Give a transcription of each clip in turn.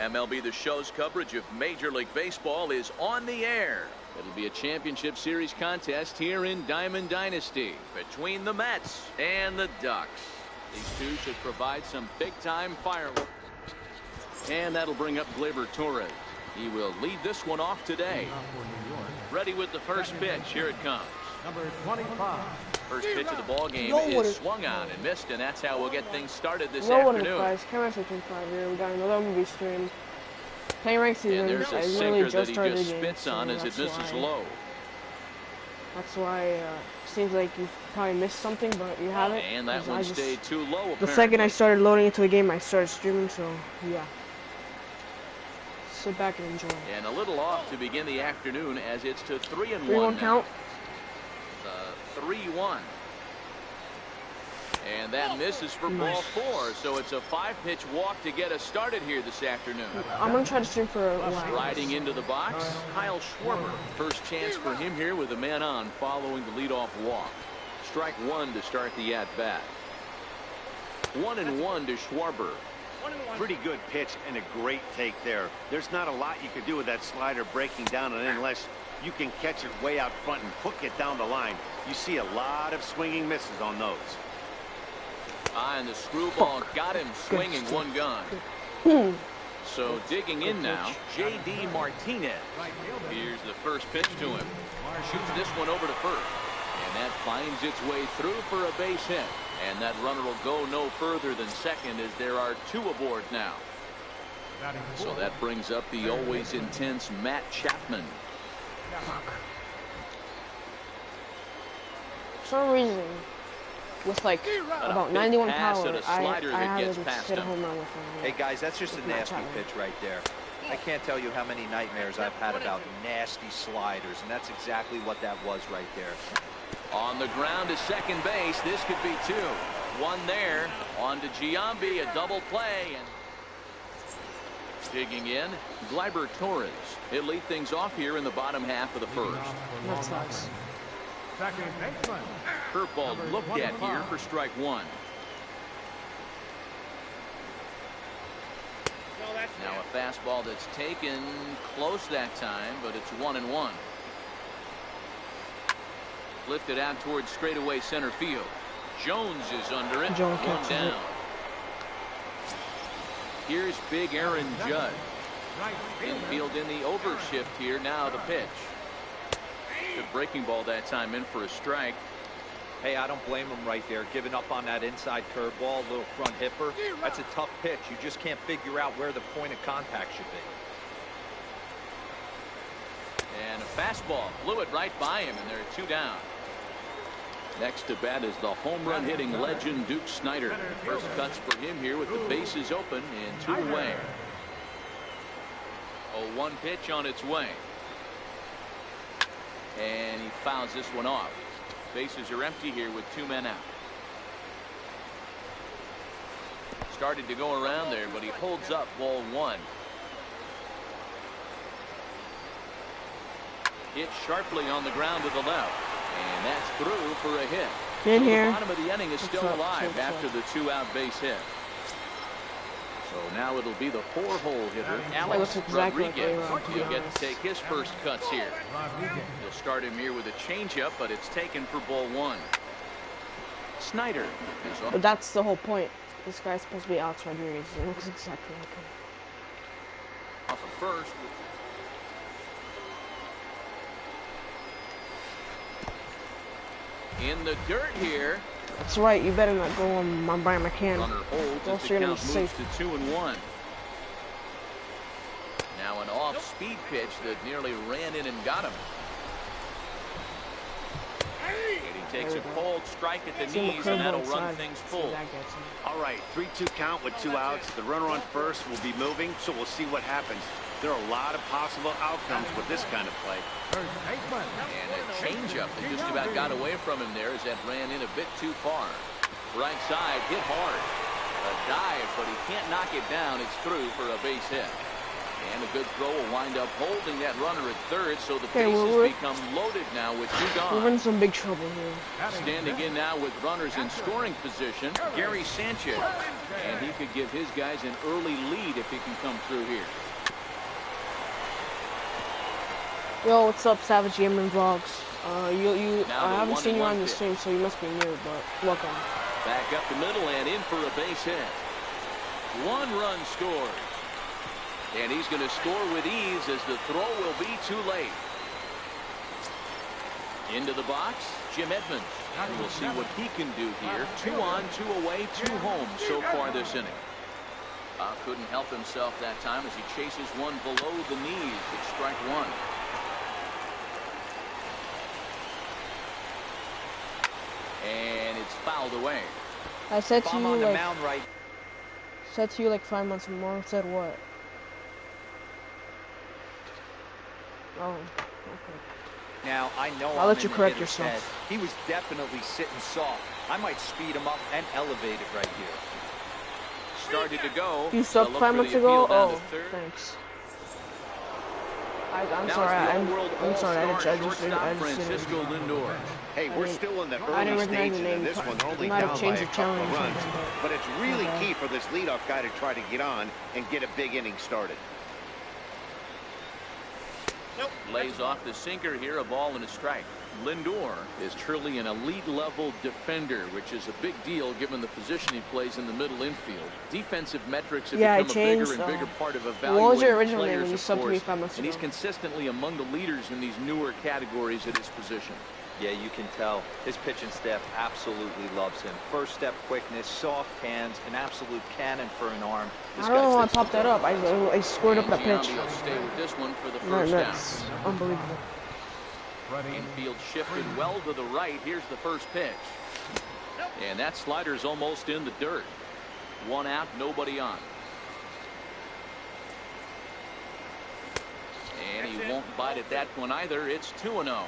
MLB The Show's coverage of Major League Baseball is on the air. It'll be a championship series contest here in Diamond Dynasty between the Mets and the Ducks. These two should provide some big-time fireworks. And that'll bring up Gleyber Torres. He will lead this one off today. Ready with the first pitch. Here it comes. Number 25. First pitch of the ball game is swung on and missed, and that's how we'll get things started this afternoon. Camera 25 here. We got another movie stream. Playing ranked season. And there's a sinker that he just spits on as it misses low. That's why it seems like you probably missed something, but you haven't. And that one stayed too low. Apparently. The second I started loading into a game, I started streaming. So yeah, sit back and enjoy. And a little off to begin the afternoon as it's to 3-1. 3-1 count. 3-1. And that misses for ball 4, so it's a 5-pitch walk to get us started here this afternoon. I'm going to try to stream for a while. Riding into the box, Kyle Schwarber. First chance for him here with a man on following the leadoff walk. Strike 1 to start the at-bat. 1-1 to Schwarber. Pretty good pitch and a great take there. There's not a lot you could do with that slider breaking down unless you can catch it way out front and hook it down the line. You see a lot of swinging misses on those. And the screwball got him swinging, one gone. So digging in now, J.D. Martinez. Here's the first pitch to him. Shoots this one over to first. And that finds its way through for a base hit. And that runner will go no further than second as there are 2 aboard now. So that brings up the always intense Matt Chapman. For some reason, with like about 91 power, I haven't hit a home run with him. Hey guys, that's just a nasty pitch right there. I can't tell you how many nightmares I've had about nasty sliders, and that's exactly what that was right there. On the ground to second base, this could be 2. 1 there, on to Giambi, a double play, and digging in, Gleyber Torres. He'll lead things off here in the bottom half of the first. That sucks. Curveball looked at here for strike 1. Now a fastball that's taken close that time, but it's 1-1. Lifted out towards straightaway center field. Jones is under it. Jones one down. Here's big Aaron Judge. Infield in the overshift here. Now the pitch. Good breaking ball that time, in for a strike. Hey, I don't blame him right there, giving up on that inside curveball, little front hipper. That's a tough pitch. You just can't figure out where the point of contact should be. And a fastball blew it right by him, and there are 2 down. Next to bat is the home run hitting legend Duke Snider. First cuts for him here with the bases open and 2 away. 0-1 pitch on its way. And he fouls this one off. Bases are empty here with 2 men out. Started to go around there, but he holds up ball 1. Hit sharply on the ground to the left. And that's through for a hit. In so here. The bottom of the inning is still alive after the 2-out base hit. So now it'll be the 4-hole hitter, Alex Rodriguez. He'll get to take his first cuts here. He'll start him here with a changeup, but it's taken for ball 1. Snider is off. But that's the whole point. This guy's supposed to be Alex Rodriguez. It looks exactly like him. Off of first. In the dirt here. That's right. You better not go on Brian McCann. Runner holds as the count moves to 2-1. Now an off-speed pitch that nearly ran in and got him. And he takes a cold strike at the knees, and that'll run things full. All right, 3-2 count with 2 outs. The runner on first will be moving, so we'll see what happens. There are a lot of possible outcomes with this kind of play. And a changeup that just about got away from him there as that ran in a bit too far. Right side, hit hard. A dive, but he can't knock it down. It's through for a base hit. And a good throw will wind up holding that runner at third, so the bases become loaded now with 2 gone. We're in some big trouble here. Standing in now with runners in scoring position, Gary Sanchez. And he could give his guys an early lead if he can come through here. Yo, what's up, Savage Gaming Vlogs? I haven't seen you on the stream, so you must be new, but welcome. Back up the middle and in for a base hit. 1 run scored. And he's going to score with ease as the throw will be too late. Into the box, Jim Edmonds. And we'll see what he can do here. 2 on, 2 away, 2 home so far this inning. Couldn't help himself that time as he chases one below the knees. It's strike 1. And it's fouled away. I said to you like, right. said to you like 5 months more. Said what? Oh, okay. Now I know I'll let you correct yourself. Head. He was definitely sitting soft. I might speed him up and elevate it right here. Started to go. You sucked 5 months ago. Oh, thanks. I'm sorry. I'm sorry. I just Francisco Lindor. Hey, we're still in the early stages of this one. They're only down by a couple of runs. But it's really key for this leadoff guy to try to get on and get a big inning started. Lays off the sinker here, a ball and a strike. Lindor is truly an elite level defender, which is a big deal given the position he plays in the middle infield. Defensive metrics have become a bigger and bigger part of evaluating what was your original name when you players, subbed to me 5 months and he's ago? consistently among the leaders in these newer categories at his position. Yeah, you can tell. His pitching staff absolutely loves him. First step quickness, soft hands, an absolute cannon for an arm. I don't know why I popped that up. I scored up that pitch. He'll stay with this one for the first down. That's unbelievable. Infield shifted well to the right. Here's the first pitch. And that slider's almost in the dirt. 1 out, nobody on. And he won't bite at that one either. It's 2-0.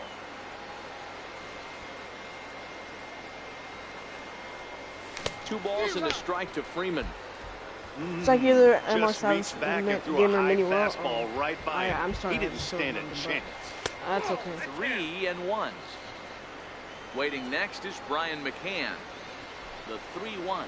Two balls and a strike to Freeman. It's like either Just reached back and threw a high fastball right by him. I'm sorry. He didn't stand a chance. That's okay. 3-1. Waiting next is Brian McCann. The 3-1.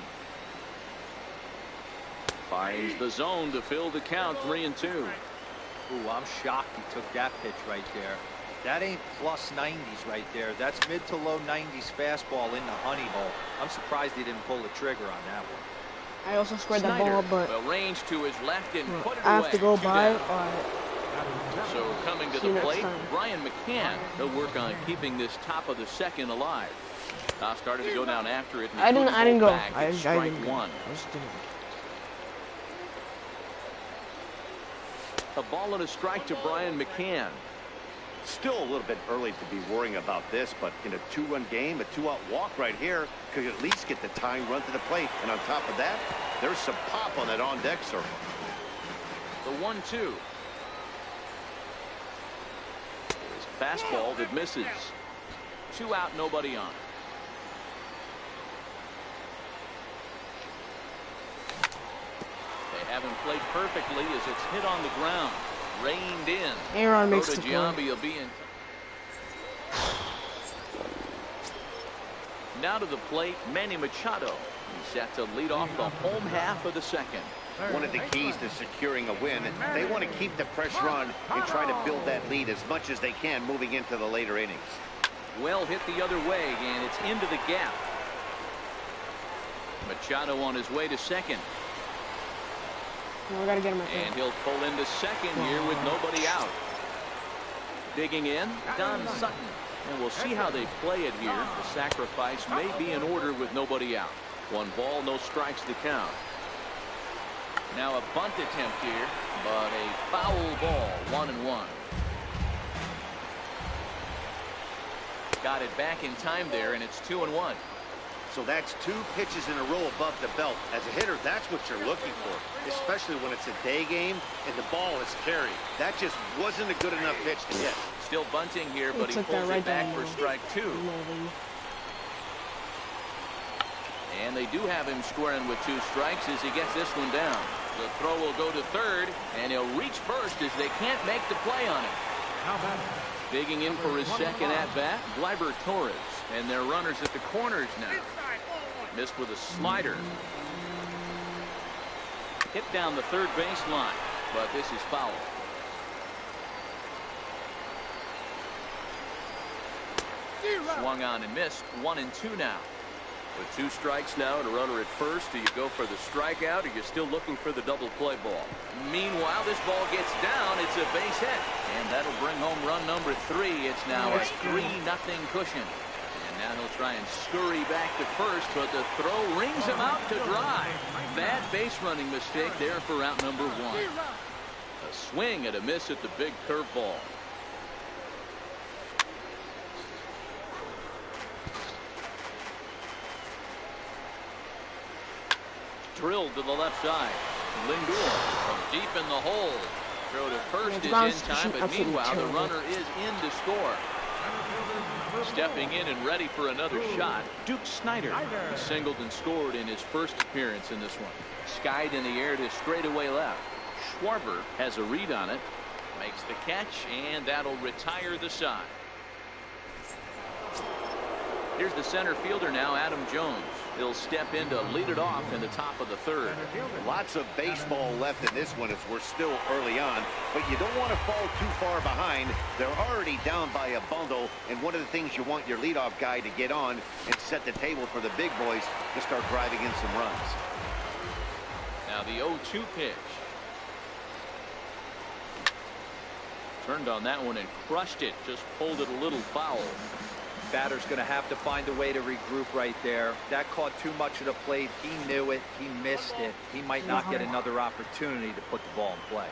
Finds the zone to fill the count. 3-2. Ooh, I'm shocked he took that pitch right there. That ain't plus 90s right there. That's mid to low 90s fastball in the honey hole. I'm surprised he didn't pull the trigger on that one. I also squared that ball, but well, range to his left and put it I have to go away. by. So coming to the plate, Brian McCann. He'll work on keeping this top of the second alive. Started to go down after it. I didn't go. I didn't go. A ball and a strike to Brian McCann. Still a little bit early to be worrying about this, but in a 2-run game, a 2-out walk right here could at least get the tying run to the plate. And on top of that, there's some pop on that on-deck circle. The 1-2. Fastball that misses. 2 out, nobody on. They have him played perfectly as it's hit on the ground. Reined in. Aaron makes the play. Will be in. Now to the plate, Manny Machado. He's set to lead off the home half of the second. One of the keys to securing a win, they want to keep the pressure on and try to build that lead as much as they can moving into the later innings. Well hit the other way, and it's into the gap. Machado on his way to second. No, we gotta get him and he'll pull into second here with nobody out. Digging in, Don Sutton. And we'll see how they play it here. The sacrifice may be in order with nobody out. 1 ball, no strikes to count. Now a bunt attempt here, but a foul ball, 1-1. Got it back in time there, and it's 2-1. So that's 2 pitches in a row above the belt. As a hitter, that's what you're looking for, especially when it's a day game and the ball is carried. That just wasn't a good enough pitch to get. Still bunting here, but he pulls it back for strike 2. And they do have him scoring with 2 strikes as he gets this one down. The throw will go to third, and he'll reach first as they can't make the play on it. Digging in for his second at-bat, Gleyber Torres. And their runners at the corners now. Missed with a slider. Hit down the third baseline, but this is foul. Swung on and missed. 1-2 now. With 2 strikes now and a runner at first, do you go for the strikeout, or you're still looking for the double play ball? Meanwhile, this ball gets down. It's a base hit. And that'll bring home run number 3. It's now a 3-0 cushion. And now he'll try and scurry back to first, but the throw rings him out to dry. Bad base running mistake there for out number 1. A swing and a miss at the big curveball. Drilled to the left side. Lindor from deep in the hole. Throw to first is in time, but meanwhile the runner is in to score. Stepping in and ready for another shot, Duke Snider. He singled and scored in his first appearance in this one. Skied in the air to straightaway left. Schwarber has a read on it. Makes the catch, and that'll retire the side. Here's the center fielder now, Adam Jones. He'll step in to lead it off in the top of the third. Lots of baseball left in this one as we're still early on, but you don't want to fall too far behind. They're already down by a bundle, and one of the things you want your leadoff guy to get on and set the table for the big boys to start driving in some runs. Now the 0-2 pitch. Turned on that one and crushed it. Just pulled it a little foul. Batter's going to have to find a way to regroup right there. That caught too much of the plate. He knew it. He missed it. He might not get another opportunity to put the ball in play.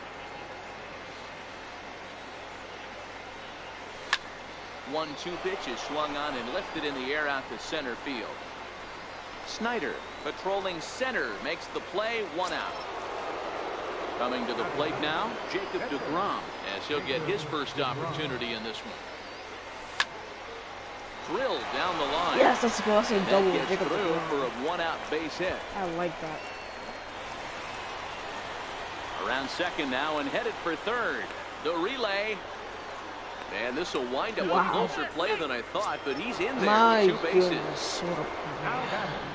1-2 pitch is swung on and lifted in the air out to center field. Snider patrolling center makes the play. 1 out. Coming to the plate now, Jacob deGrom, as he'll get his first opportunity in this one. Drilled down the line. Yes, that's cool. That's a double. Gets through for a 1-out base hit. I like that. Around second now and headed for third. The relay. And this will wind up a closer play than I thought, but he's in there with 2 bases.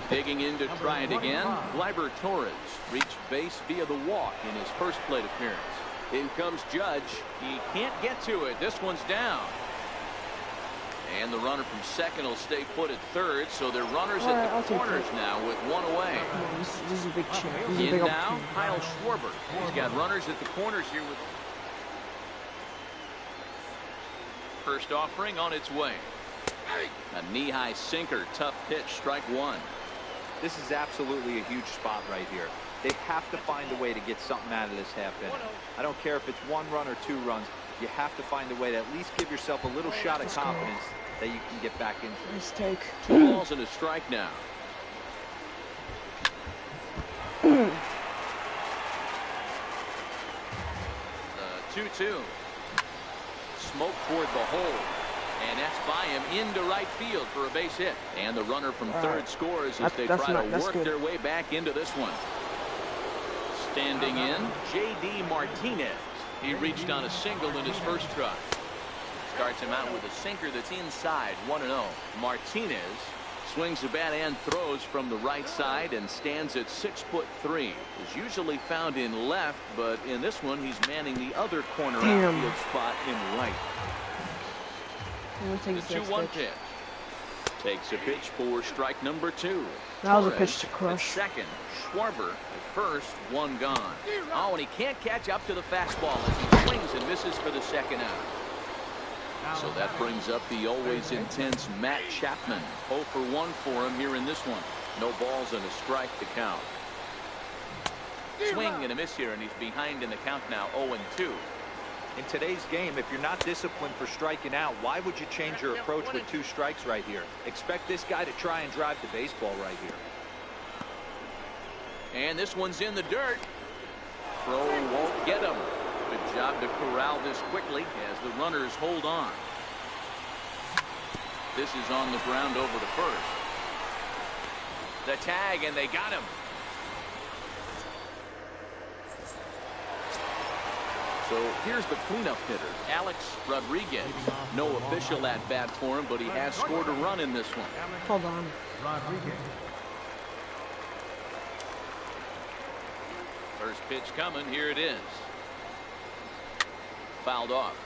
Digging in to try it again. Gleyber Torres reached base via the walk in his first plate appearance. In comes Judge. He can't get to it. This one's down. And the runner from second will stay put at third, so they're runners at the corners now with 1 away. This is a big chance. In now, Kyle Schwarber. He's got runners at the corners here with first offering on its way. A knee-high sinker, tough pitch, strike 1. This is absolutely a huge spot right here. They have to find a way to get something out of this half inning. I don't care if it's 1 run or 2 runs. You have to find a way to at least give yourself a little shot of confidence that you can get back into it. Nice take. 2 balls and a strike now. The 2-2. Smoke toward the hole. And that's by him into right field for a base hit. And the runner from third scores as they try to work their way back into this one. Standing in, J.D. Martinez. He reached on a single in his first try. Starts him out with a sinker that's inside, 1-0. Martinez swings the bat and throws from the right side and stands at 6'3". Is usually found in left, but in this one he's manning the other corner outfield spot in right. The 2-1 pitch. Takes a pitch for strike number 2. That was a pitch to crush. At second, Schwarber at first, 1 gone. Oh, and he can't catch up to the fastball as he swings and misses for the second out. So that brings up the always intense Matt Chapman. 0 for 1 for him here in this one. No balls and a strike to count. Swing and a miss here, and he's behind in the count now, 0-2. In today's game, if you're not disciplined for striking out, why would you change your approach with 2 strikes right here? Expect this guy to try and drive the baseball right here. And this one's in the dirt. Throw won't get him. Good job to corral this quickly as the runners hold on. This is on the ground over to first. The tag, and they got him. So here's the cleanup hitter, Alex Rodriguez. No official at bat for him, but he has scored a run in this one. Hold on. First pitch coming. Here it is. Fouled off.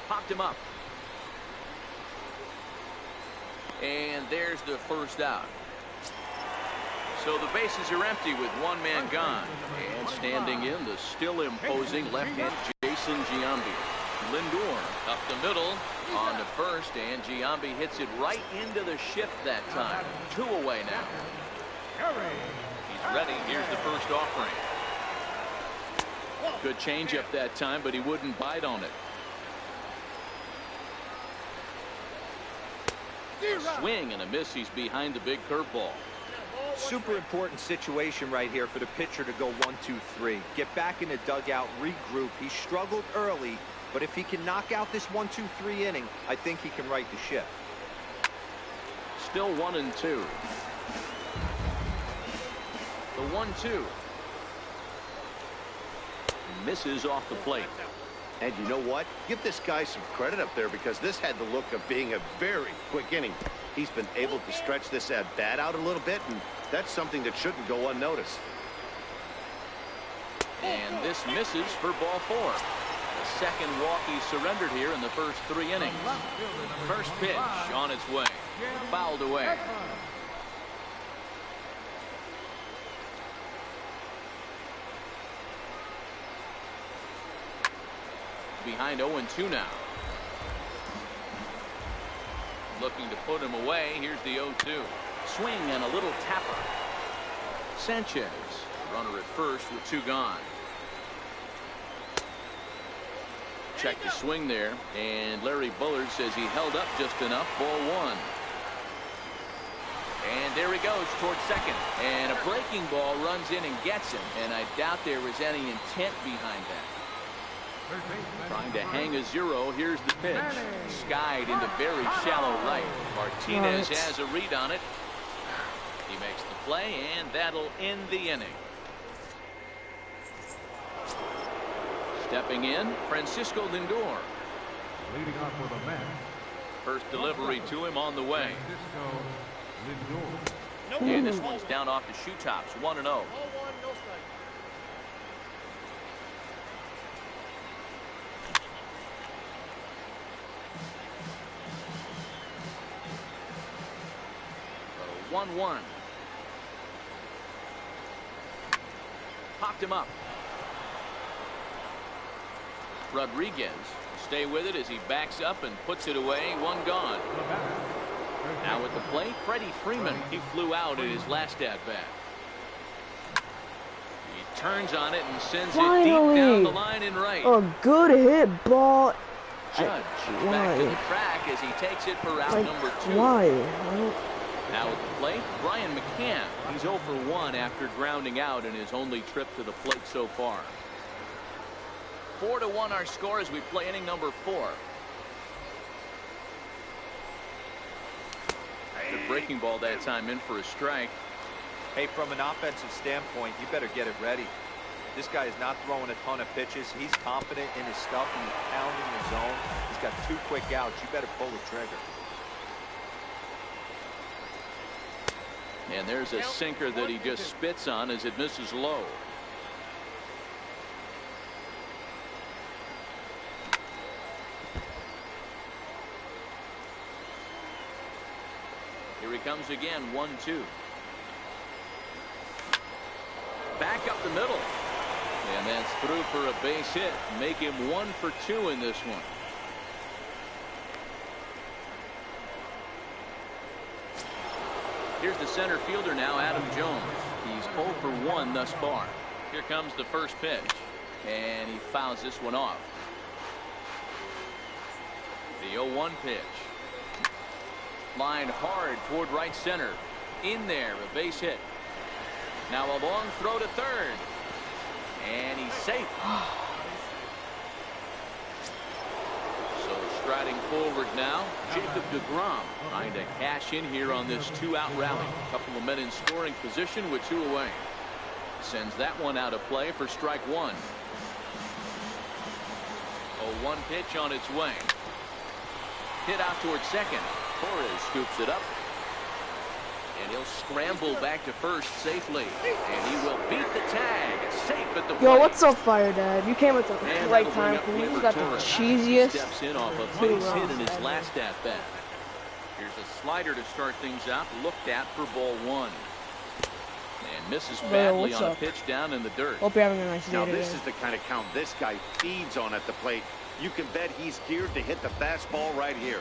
Popped him up. And there's the first out. So the bases are empty with one man gone. And standing in, the still imposing left-handed Jason Giambi. Lindor up the middle on to first, and Giambi hits it right into the shift that time. 2 away now. He's ready. Here's the first offering. Good changeup that time, but he wouldn't bite on it. A swing and a miss. He's behind the big curveball. Super important situation right here for the pitcher to go 1-2-3. Get back in the dugout, regroup. He struggled early, but if he can knock out this 1-2-3 inning, I think he can right the ship. Still 1-2. The 1-2. Misses off the plate. And you know what? Give this guy some credit up there, because this had the look of being a very quick inning. He's been able to stretch this at bat out a little bit, and that's something that shouldn't go unnoticed. And this misses for ball 4. The second walk he surrendered here in the first 3 innings. First pitch on its way. Fouled away. Behind 0-2 now. Looking to put him away. Here's the 0-2. Swing and a little tapper. Sanchez, runner at first with 2 gone. Check the swing there, and Larry Bullard says he held up just enough. Ball 1. And there he goes towards second. And a breaking ball runs in and gets him. And I doubt there was any intent behind that. Trying to hang a 0. Here's the pitch. Skied into very shallow right. Martinez has a read on it. He makes the play, and that'll end the inning. Stepping in, Francisco Lindor. Leading off for the man. First delivery to him on the way. And this one's down off the shoe tops. 1-0. So 1-1. Popped him up. Rodriguez will stay with it as he backs up and puts it away. 1 gone. Now at the plate, Freddie Freeman. He flew out in his last at-bat. He turns on it and sends it deep down the line and right. A good hit, ball. Judge back to the track as he takes it for out number 2. Why? Now at the plate, Brian McCann. He's 0 for 1 after grounding out in his only trip to the plate so far. 4-1 our score as we play inning number 4. The breaking ball that time in for a strike. Hey, from an offensive standpoint, you better get it ready. This guy is not throwing a ton of pitches. He's confident in his stuff, and he's pounding the zone. He's got 2 quick outs. You better pull the trigger. And there's a sinker that he just spits on as it misses low. Here he comes again. 1-2. Back up the middle. And that's through for a base hit. Make him 1 for 2 in this one. Here's the center fielder now, Adam Jones. He's 0 for 1 thus far. Here comes the first pitch. And he fouls this one off. The 0-1 pitch. Lined hard toward right center. In there, a base hit. Now a long throw to third. And he's safe. So Strider Batting forward now, Jacob deGrom trying to cash in here on this 2-out rally. A couple of men in scoring position with 2 away. Sends that one out of play for strike 1. 0-1 pitch on its way. Hit out towards second. Torres scoops it up. And he'll scramble back to first safely. And he will beat the tag. Safe at the plate. Yo, what's up, Fire Dad? You came at the right time. You got the cheesiest. Steps in off a base hit in his last at bat. Here's a slider to start things out. Looked at for ball 1. And misses badly on a pitch down in the dirt. Hope you're having a nice day Now today. this is the kind of count this guy feeds on at the plate. You can bet he's geared to hit the fastball right here.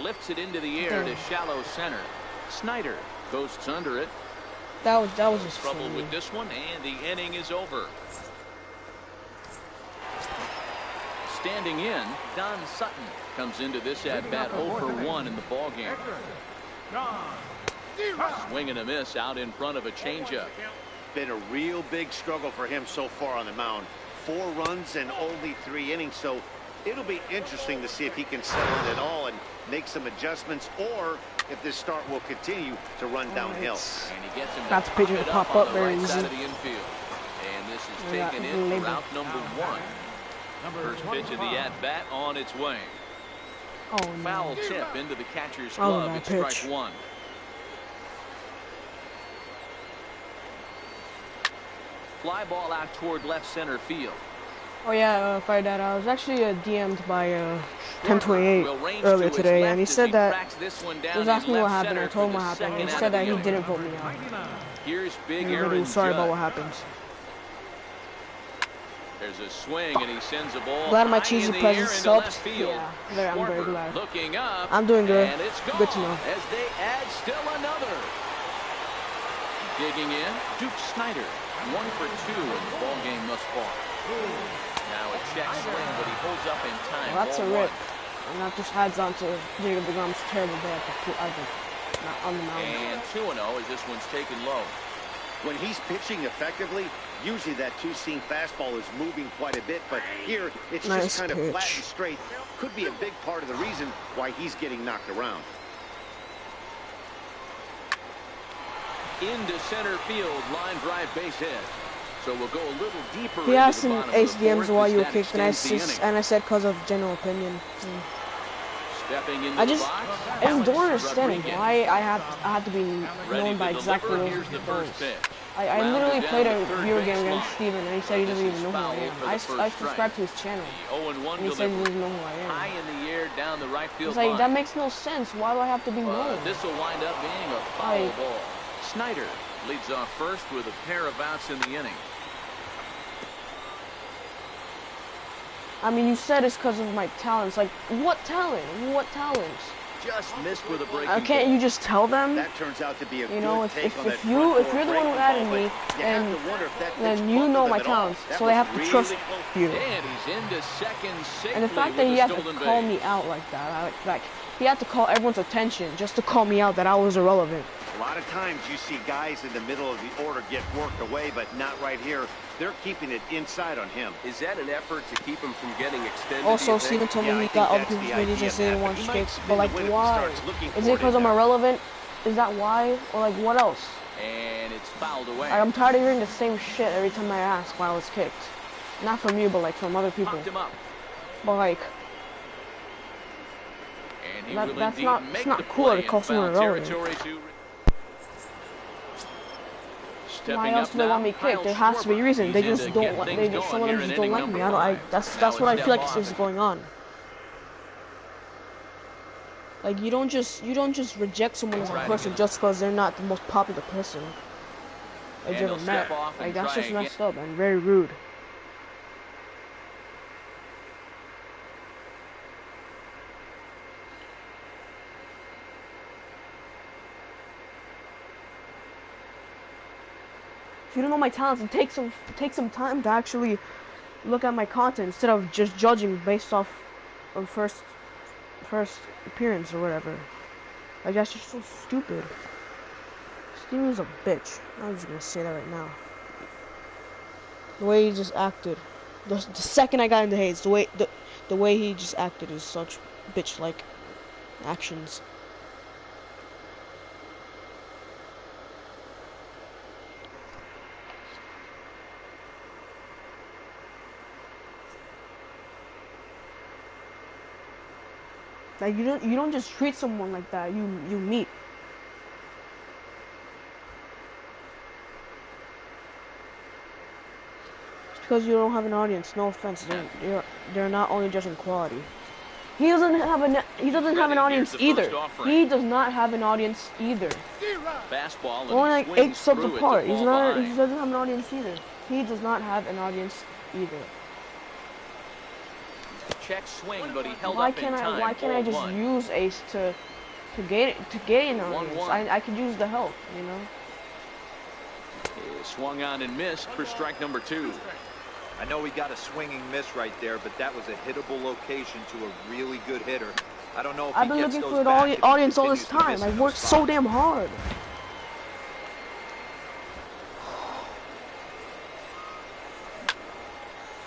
Lifts it into the air to shallow center. Snyder coasts under it. That was just Trouble funny. with this one, and the inning is over. Standing in, Don Sutton comes into this at bat 0 for 1 in the ball game. Swing and a miss out in front of a changeup. Been a real big struggle for him so far on the mound. 4 runs and only 3 innings, so it'll be interesting to see if he can settle it at all and make some adjustments, or if this start will continue to run downhill. And he gets him Got the pitcher to pop up very easy. Side of the infield. And this is taken in for route number 1. First pitch of the at-bat on its way. Oh, no. Foul tip into the catcher's glove. that It's pitch. strike 1. Fly ball out toward left center field. Oh yeah, Fire Dad. I was actually DM'd by 1028 earlier today, and he said that he was asking me what happened. I told him what happened, and he said that he didn't vote me out. Here's big He really was sorry about what happened. There's a swing, and he sends a ball. Glad my high cheesy in the presence air into helped. left field. Yeah, I'm very glad. Looking up, I'm doing good. and it's gone Good to know. as they add still another. Digging in, Duke Snyder, 1 for 2 in the ball game thus far. Now a check swing, but he holds up in time. Well, that's a Ball rip. And that just adds on to Jacob deGrom's terrible day on the mound. And 2-0 as this one's taken low. When he's pitching effectively, usually that 2-seam fastball is moving quite a bit, but here it's Nice just kind of pitch. flat and straight. Could be a big part of the reason why he's getting knocked around. Into center field, line drive base hit. So we'll go a little deeper. He asked in into the bottom Ace of the DMs fourth why as you were that kicked, extends the and I said because of general opinion. Stepping into I the just box, don't Alex understand Rodriguez. why I had to be Ready known by to exactly deliver. those Here's the first things. pitch. I Rounded literally down played the a third video base game against line. Steven, and he said he doesn't This even is know who I foul am. for the I first subscribed to his channel, The 0-1 and he said he delivery. doesn't know who I High am. in the air down the right field It's like, line. that makes no sense. Why do I have to be known? This will wind up being a foul Like- ball. Snyder leads off first with a pair of outs in the inning. I mean, you said it's because of my talents. Like, what talent? What talents? Just missed with a breaking Can't ball. you just tell them? That turns out to be a You know, good if take on that you're the front one who foot added breaking me, ball, but you have and to wonder if that then pitch you know bumped my him at all. talents, That so they was have to trust really you. And he's into second safely. And the fact that with he a had to stolen call base. me out like that, like he had to call everyone's attention just to call me out that I was irrelevant. A lot of times you see guys in the middle of the order get worked away, but not right here. They're keeping it inside on him. Is that an effort to keep him from getting extended? Also, do you think? Steven told Yeah, me I he think got other that's people's the videos idea and said he of that, wants but he to might kick, spin but the like win if he why? starts looking Is for it it because in I'm there. irrelevant? Is that why? Or like what else? And it's fouled away. Like, I'm tired of hearing the same shit every time I ask why I was kicked. Not from you, but like from other people. Popped him up. But like, And he That- will that's indeed not- make it's not the cool play to in call someone foul irrelevant. territory to- why Stepping else up do they now, want me Kyle kicked? There has to be a Schwarber. reason. They He's just in to don't get like. things Some of going them here just in don't inning like me. number I don't. five. That's Now what I it's feel like Steph is going on. Like you don't just reject someone as a Right person again. just because they're not the most popular person that And you ever he'll met. step off and Like that's try just again. messed up and very rude. If you don't know my talents, and take some time to actually look at my content instead of just judging based off of first appearance or whatever. Like that's just so stupid. Steven's a bitch. I'm just gonna say that right now. The way he just acted. The second I got into hates, the way he just acted is such bitch-like actions. Like you don't just treat someone like that. You meet. It's because you don't have an audience. No offense, they're not only judging quality. He doesn't have an audience either. He does not have an audience either. Fastball. We're only like 8 subs apart. He doesn't have an audience either. He does not have an audience either. Check swing, but he held up in time. Why can't I just use Ace to get an audience? I could use the help, you know. He swung on and missed for strike number 2. I know he got a swinging miss right there, but that was a hittable location to a really good hitter. I don't know if I've been looking for an audience all this time. I've worked so damn hard.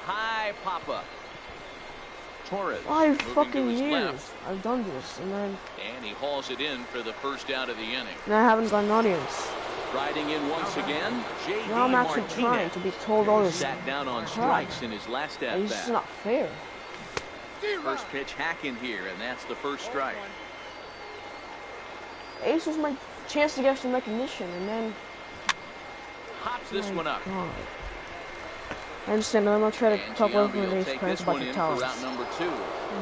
High pop-up. Torres. 5 fucking years I've done this, and he hauls it in for the first out of the inning. And I haven't got an audience. Riding in once again, J.D. Now I'm actually trying to be told all this. Sat down on strikes in his last at bat. It's just not fair. First pitch hack in here, and that's the first strike. Ace was my chance to get some recognition, and then Hops this one up. God. I understand. I'm not trying to talk over the Ace fans about the talents. Route number 2.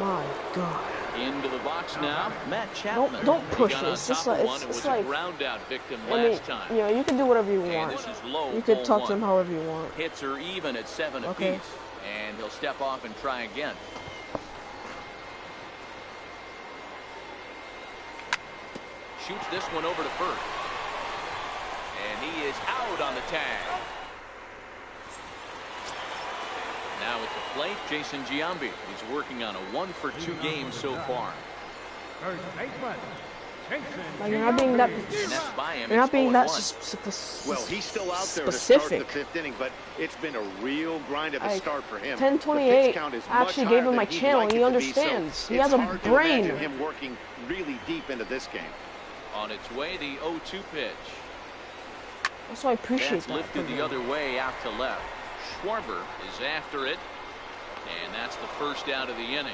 My God. Into the box now, Matt Chapman. Don't push it. It's just like it's like. Ground out victim I mean, last time. you know, you can do whatever you want. This is low, you can talk to him however you want. Hits are even at 7 okay. apiece, and he'll step off and try again. Shoots this one over to first, and he is out on the tag. Now at the plate, Jason Giambi. He's working on a 1-for-2 game so far. Like you're not being that. You're not being that well, he's still out there specific. To start the 5th inning, but it's been a real grind of a start for him. 1028 actually gave him my channel. He understands. He has a brain. Him working really deep into this game. On its way, the 0-2 pitch. Also, I appreciate that. Lifted the other way out to left. Schwarber is after it, and that's the first out of the inning.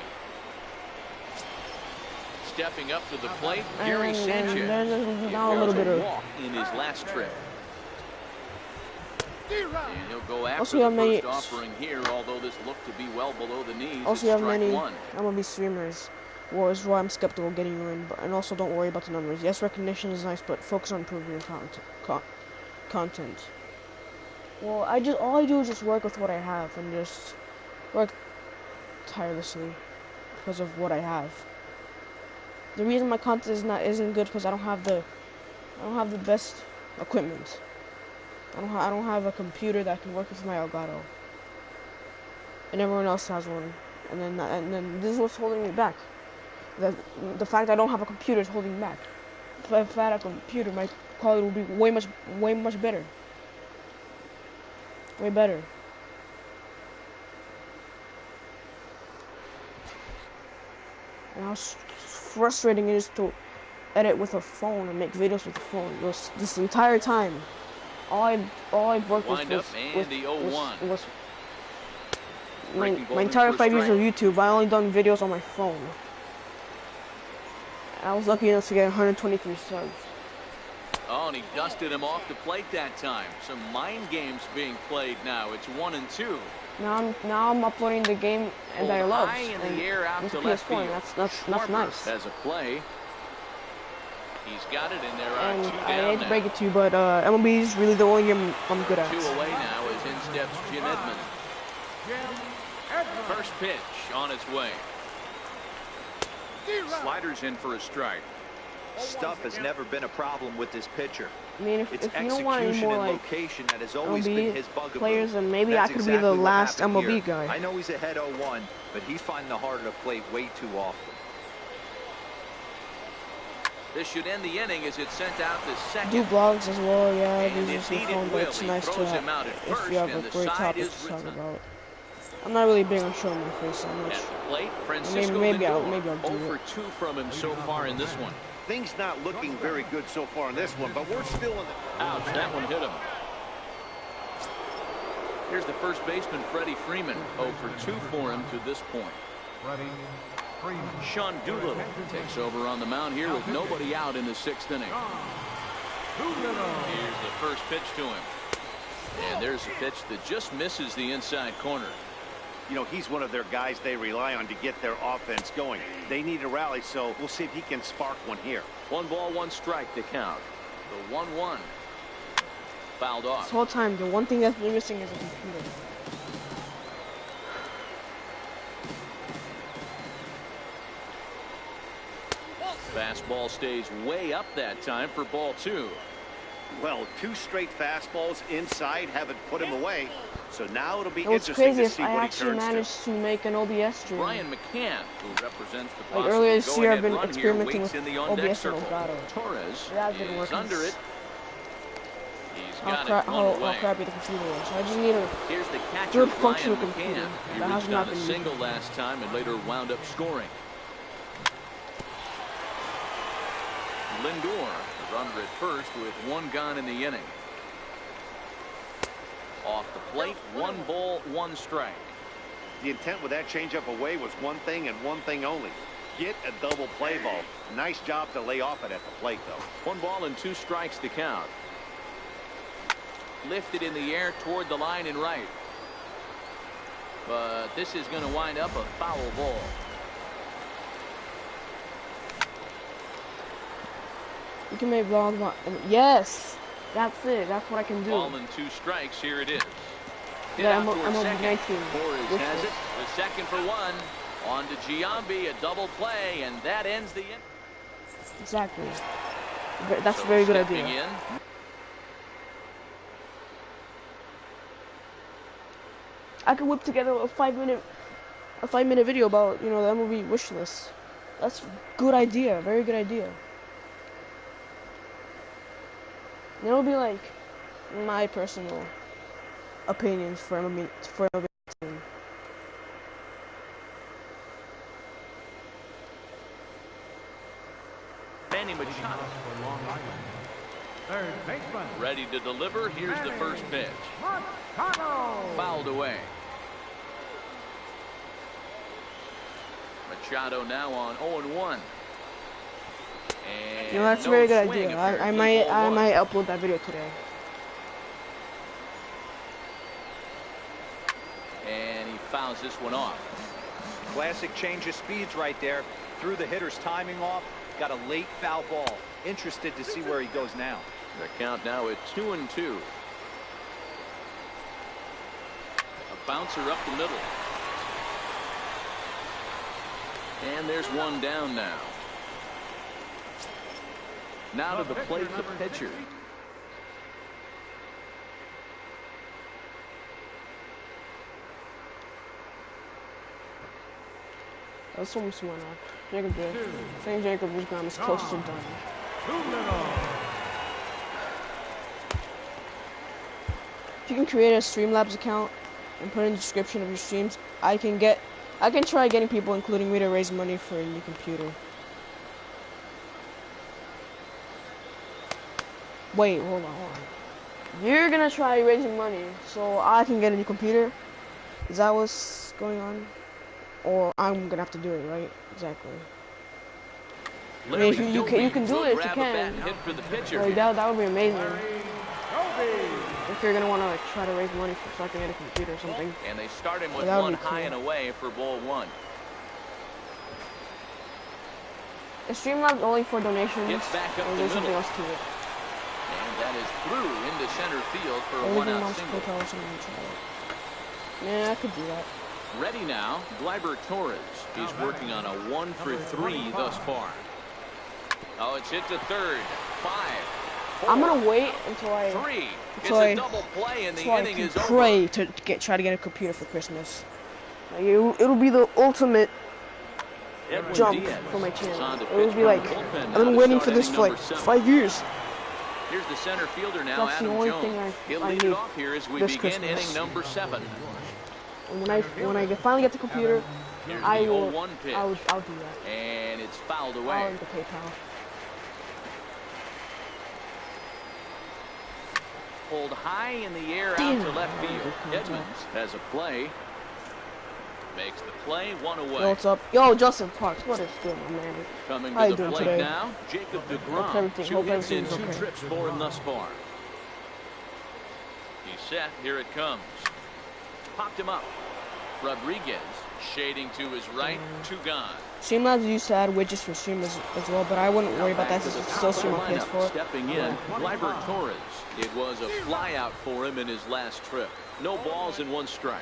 Stepping up to the plate, Gary Sanchez. Now a little bit of walk in his last trip. And he'll go after also, the first offering here, although this looked to be well below the knees. Also, you have many MLB streamers. Well, is why I'm skeptical of getting you in, and also don't worry about the numbers. Yes, recognition is nice, but focus on improving your content. Well, all I do is just work with what I have, and just work tirelessly because of what I have. The reason my content isn't good because I don't have the best equipment. I don't have a computer that can work with my Elgato, and everyone else has one. And then this is what's holding me back. The fact I don't have a computer is holding me back. If I had a computer, my quality would be way much better. Way better. And how frustrating it is to edit with a phone and make videos with a phone. This entire time, all I've worked with was my entire 5 years of YouTube. I only done videos on my phone. I was lucky enough to get 123 subs. Oh, and he dusted him off the plate that time. Some mind games being played now. It's 1-2. Now I'm uploading the game that I love. High in the air out to left field. That's nice. Has a play. He's got it in there. And I hate to break it to you, but MLB is really the only game I'm good at. 2 away now as in steps Jim Edmonds. First pitch on its way. Sliders in for a strike. Stuff has never been a problem with this pitcher. I mean, if you don't want any more like location that has always been his bugaboo. Players, then maybe I could be the last MLB guy. I know he's ahead 0-1, but he's finding the harder to play way too often. This should end the inning as it's sent out to second. Do vlogs as well, yeah. And these are some fun, but it's nice to have if you have a great topic to talk about. I'm not really big on showing my face that much. At the plate, Francisco Maybe Lindor. I'll do 0 it. for 2 from him so far in this one. Things not looking very good so far in this one, but we're still in the... Ouch, that one hit him. Here's the first baseman, Freddie Freeman. 0 for 2 for him to this point. Freddie Freeman. Sean Doolittle takes over on the mound here with nobody out in the 6th inning. Here's the first pitch to him. And there's a pitch that just misses the inside corner. You know, he's one of their guys they rely on to get their offense going. They need a rally, so we'll see if he can spark one here. 1 ball, 1 strike to count. The 1-1. Fouled off. This whole time, the one thing that's been missing is a computer. Fastball stays way up that time for ball 2. Well, 2 straight fastballs inside haven't put him away. So now it'll be What's interesting crazy to if see I what he actually turns managed to make an OBS stream. Brian McCann, who represents the Like possible earlier this year, I've go-ahead been run here, experimenting waits with in the on-deck OBS circle. and Elgato. Torres That hasn't been is working. under it. He's How, got it how one away. crappy the computer is. So I just need a Here's the catcher, good Brian functional computer. McCann. He That has reached not on a been single last time and later wound up scoring. Lindor, the runner at first with 1 gone in the inning. Off the plate, 1 ball, 1 strike. The intent with that changeup away was one thing and one thing only. Get a double play ball. Nice job to lay off it at the plate, though. 1 ball and 2 strikes to count. Lifted in the air toward the line and right. But this is going to wind up a foul ball. You can make vlogs. Yes, that's it. That's what I can do. Ball and 2 strikes. Here it is. Hit Yeah, out toward I'm second. 19. Torres has it. The second for 1. On to Giambi, a double play, and that ends the inning. Exactly. That's a very good idea. In. I could whip together a 5-minute video about, you know, the MLB wish list. That's a good idea. Very good idea. And it'll be like my personal opinions for MLB team. Manny Machado. Third baseman. Ready to deliver. Here's the first pitch. Machado. Fouled away. Machado now on 0-1. And You know, that's a no very good swing, idea. I apparently, ball 1. might upload that video today. And he fouls this one off. Classic change of speeds right there. Threw the hitter's timing off. Got a late foul ball. Interested to see where he goes now. The count now at 2-2. A bouncer up the middle. And there's 1 down now. Now to the plate, the pitcher. That's almost 1 up. Jacob did. I think Jacob just got as close to done. If you can create a Streamlabs account and put in the description of your streams, I can try getting people, including me, to raise money for a new computer. Wait, hold on. You're gonna try raising money so I can get a new computer? Is that what's going on? Or I'm gonna have to do it, right? Exactly. I mean, if you can do it if you can. Hit for the pitcher. Like, that would be amazing. If you're gonna want to like try to raise money so I can get a computer or something. And they start him with That would 1 be high cool. and away for ball 1. Is Streamlabs only for donations? Gets back up or is the there something middle. else to it? And that is through into center field for a Or even 1-out Mom's single. Hotel or something to try it. Yeah, I could do that. Ready now, Gleyber Torres. He's working on a 1 for 3 thus far. Oh, it's hit to third. 5. 4, I'm gonna wait until I 3. It's until a double play and the inning can is over. pray to try to get a computer for Christmas. Like, it'll be the ultimate Edwin jump Diaz for my is channel. on to It would pitch be from like the bullpen I've now been to waiting start for this inning for number like 7. 5 years. Here's the center fielder now, That's the Adam only Jones. thing He'll I lead need it off here as we this begin Christmas. inning number 7. And when I finally get the computer, Here's I the will. 0-1 pitch. I'll do that. And it's fouled I'll away. enter PayPal. Pulled high in the air out Damn. to left field. Edmonds has a play. Makes the play, one away. Yo, what's up? Yo, Justin Parks, what is good, my man? Coming How you to the doing plate today? now, Jacob Hope DeGrom. everything- 2 hope hits in everything's 2 okay. trips for him thus far. He's set. Here it comes. Popped him up. Rodriguez shading to his right. 2 gone. Streamlabs used to add widgets for streamers as well, but I wouldn't worry about that since it's still stream on PS4. Stepping in, Gleyber Torres. It was a flyout for him in his last trip. No balls and 1 strike.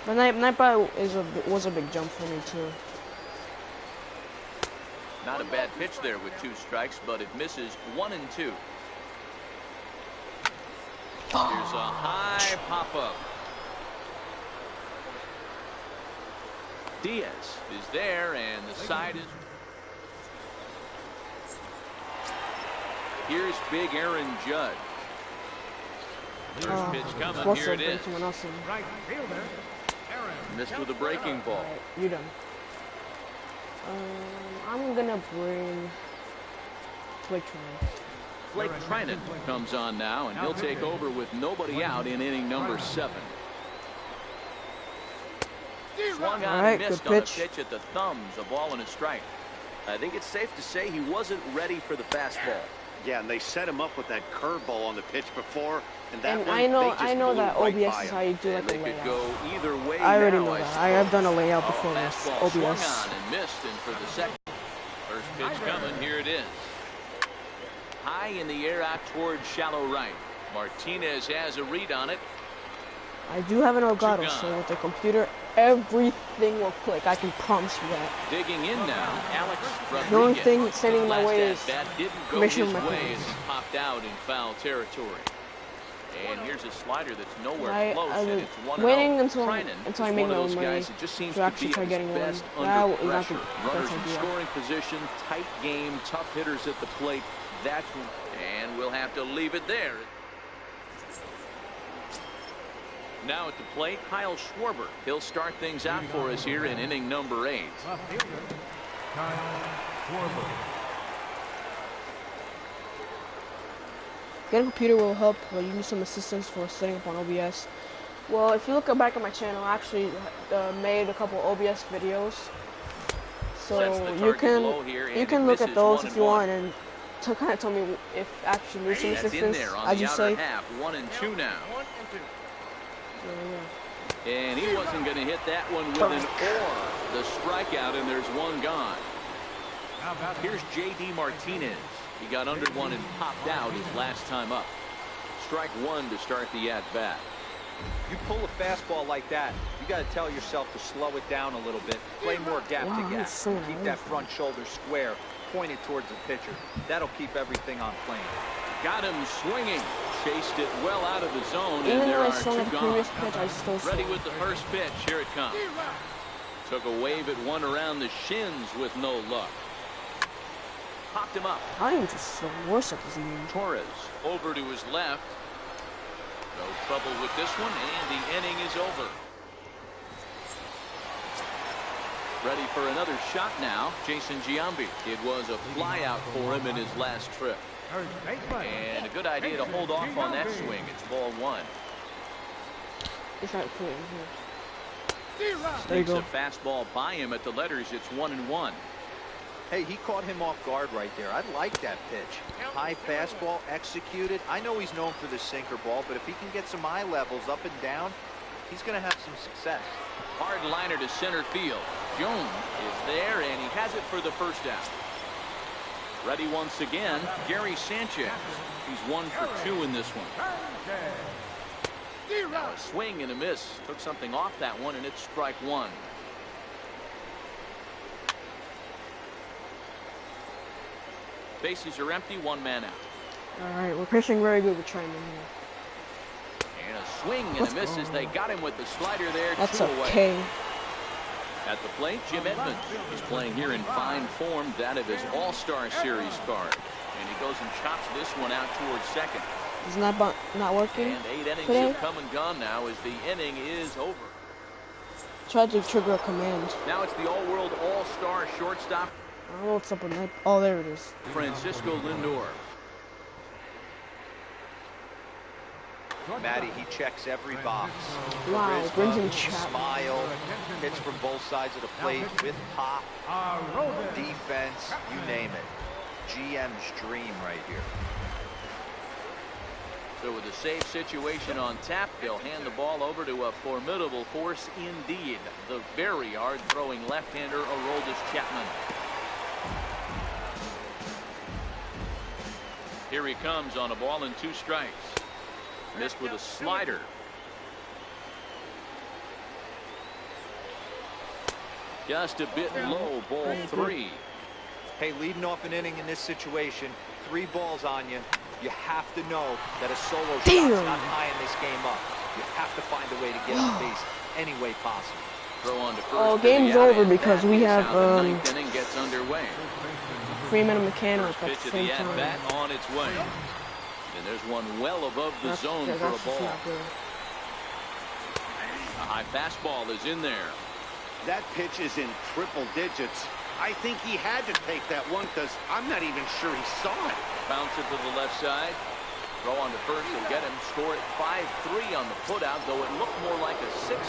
But night ball was a big jump for me too. Not a bad pitch there with 2 strikes, but it misses 1 and 2. Here's a high pop-up. Diaz is there, and the side is... Here's big Aaron Judge. First pitch coming. Here it is. Right fielder, Aaron. Missed with a breaking ball. Alright, you done. I'm gonna bring Blake Trinan. Blake Trinan comes on now, and he'll take over with nobody out in inning number 7. Swung on Alright, and missed good on a pitch. pitch at the thumbs, a ball and a strike. I think it's safe to say he wasn't ready for the fastball. Yeah, and they set him up with that curveball on the pitch before, and that And one, I know they just blew that right OBS by is him. how you do And like a they could layout. go either way I already now, know I that. I have done a layout suppose. before with Fastball swung OBS. on and missed, and for the second. First pitch coming, here it is. High in the air out towards shallow right. Martinez has a read on it. I do have an Elgato, gone. so with the computer, everything will click. I can promise you that. Digging in now, Alex Rodriguez. The only thing standing in my Last way at is bat didn't go commission his of my way fingers. as he popped out in foul territory. And here's a slider that's nowhere I close, and was it's 1-0. waiting until Trinan I is made one of no those money guys that just seems to to actually be try at getting his one. best That under was not the pressure. best Runners in idea. scoring position, tight game, tough hitters at the plate. That's when, and we'll have to leave it there. Now at the plate, Kyle Schwarber. He'll start things out for us here in inning number 8. Left fielder, Kyle Schwarber. Getting a computer will help. You need some assistance for setting up on OBS. Well, if you look back at my channel, I actually made a couple OBS videos. So Sets the you target low here, and can it look at misses those 1 if and you 1. want and to kind of tell me if actually needs some That's in assistance, there on as the you outer say. half. 1 and 2 now. Yeah. And he wasn't going to hit that one with an or. The strikeout, and there's 1 gone. How about Here's J.D. Martinez. He got under 1 and popped out his last time up. Strike 1 to start the at-bat. You pull a fastball like that, you got to tell yourself to slow it down a little bit, play more gap Wow, to gap, that's so keep nice. that front shoulder square, pointed towards the pitcher. That'll keep everything on plane. Got him swinging. Chased it well out of the zone, and Even there though I are saw 2 the gone. previous pitch, I still saw Ready it. with the first pitch. Here it comes. Took a wave at one around the shins with no luck. Popped him up. I am just the worst at this game. Torres over to his left. No trouble with this one, and the inning is over. Ready for another shot now, Jason Giambi. It was a flyout for him in his last trip. third baseman? And a good idea to hold off on that swing. It's ball 1. It's not clear here. There you Takes go. a fastball by him at the letters. It's 1-1. Hey, he caught him off guard right there. I like that pitch. High fastball executed. I know he's known for the sinker ball, but if he can get some eye levels up and down, he's going to have some success. Hard liner to center field. Jones is there, and he has it for the first out. Ready once again, Gary Sanchez. He's 1 for 2 in this one. Now a swing and a miss. Took something off that one, and it's strike 1. Bases are empty, 1 man out. Alright, we're pitching very good with Trinan here. And a swing and a miss as they got him with the slider there. That's 2 away. okay. At the plate, Jim Edmonds. He's playing here in fine form, that of his All-Star Series card. And he goes and chops this one out towards second. Is not working. And 8 innings today? have come and gone now as the inning is over. Tried to trigger a command. Now it's the all-world all-star shortstop, I don't know what's up with that. Oh, there it is. Francisco Lindor. Matty, he checks every box. Wow, Charisma, brings in chat. smile, hits from both sides of the plate with pop, defense, you name it. GM's dream right here. So with a safe situation on tap, they'll hand the ball over to a formidable force indeed. The very hard-throwing left-hander, Aroldis Chapman. Here he comes on a ball and 2 strikes. Missed with a slider. Just a bit low, ball 3. Hey, leading off an inning in this situation, 3 balls on you. You have to know that a solo shot's not tying this game up. You have to find a way to get on base any way possible. Throw on to first. Oh, game's over because we have the 9th inning gets underway. Freeman and McCann First at pitch the of the same time. at-bat on its way. And there's one well above the zone for a just ball. not good. A high fastball is in there. That pitch is in triple digits. I think he had to take that one because I'm not even sure he saw it. Bounce it to the left side. Throw on to first will get him. Score it 5-3 on the putout, though it looked more like a 6-3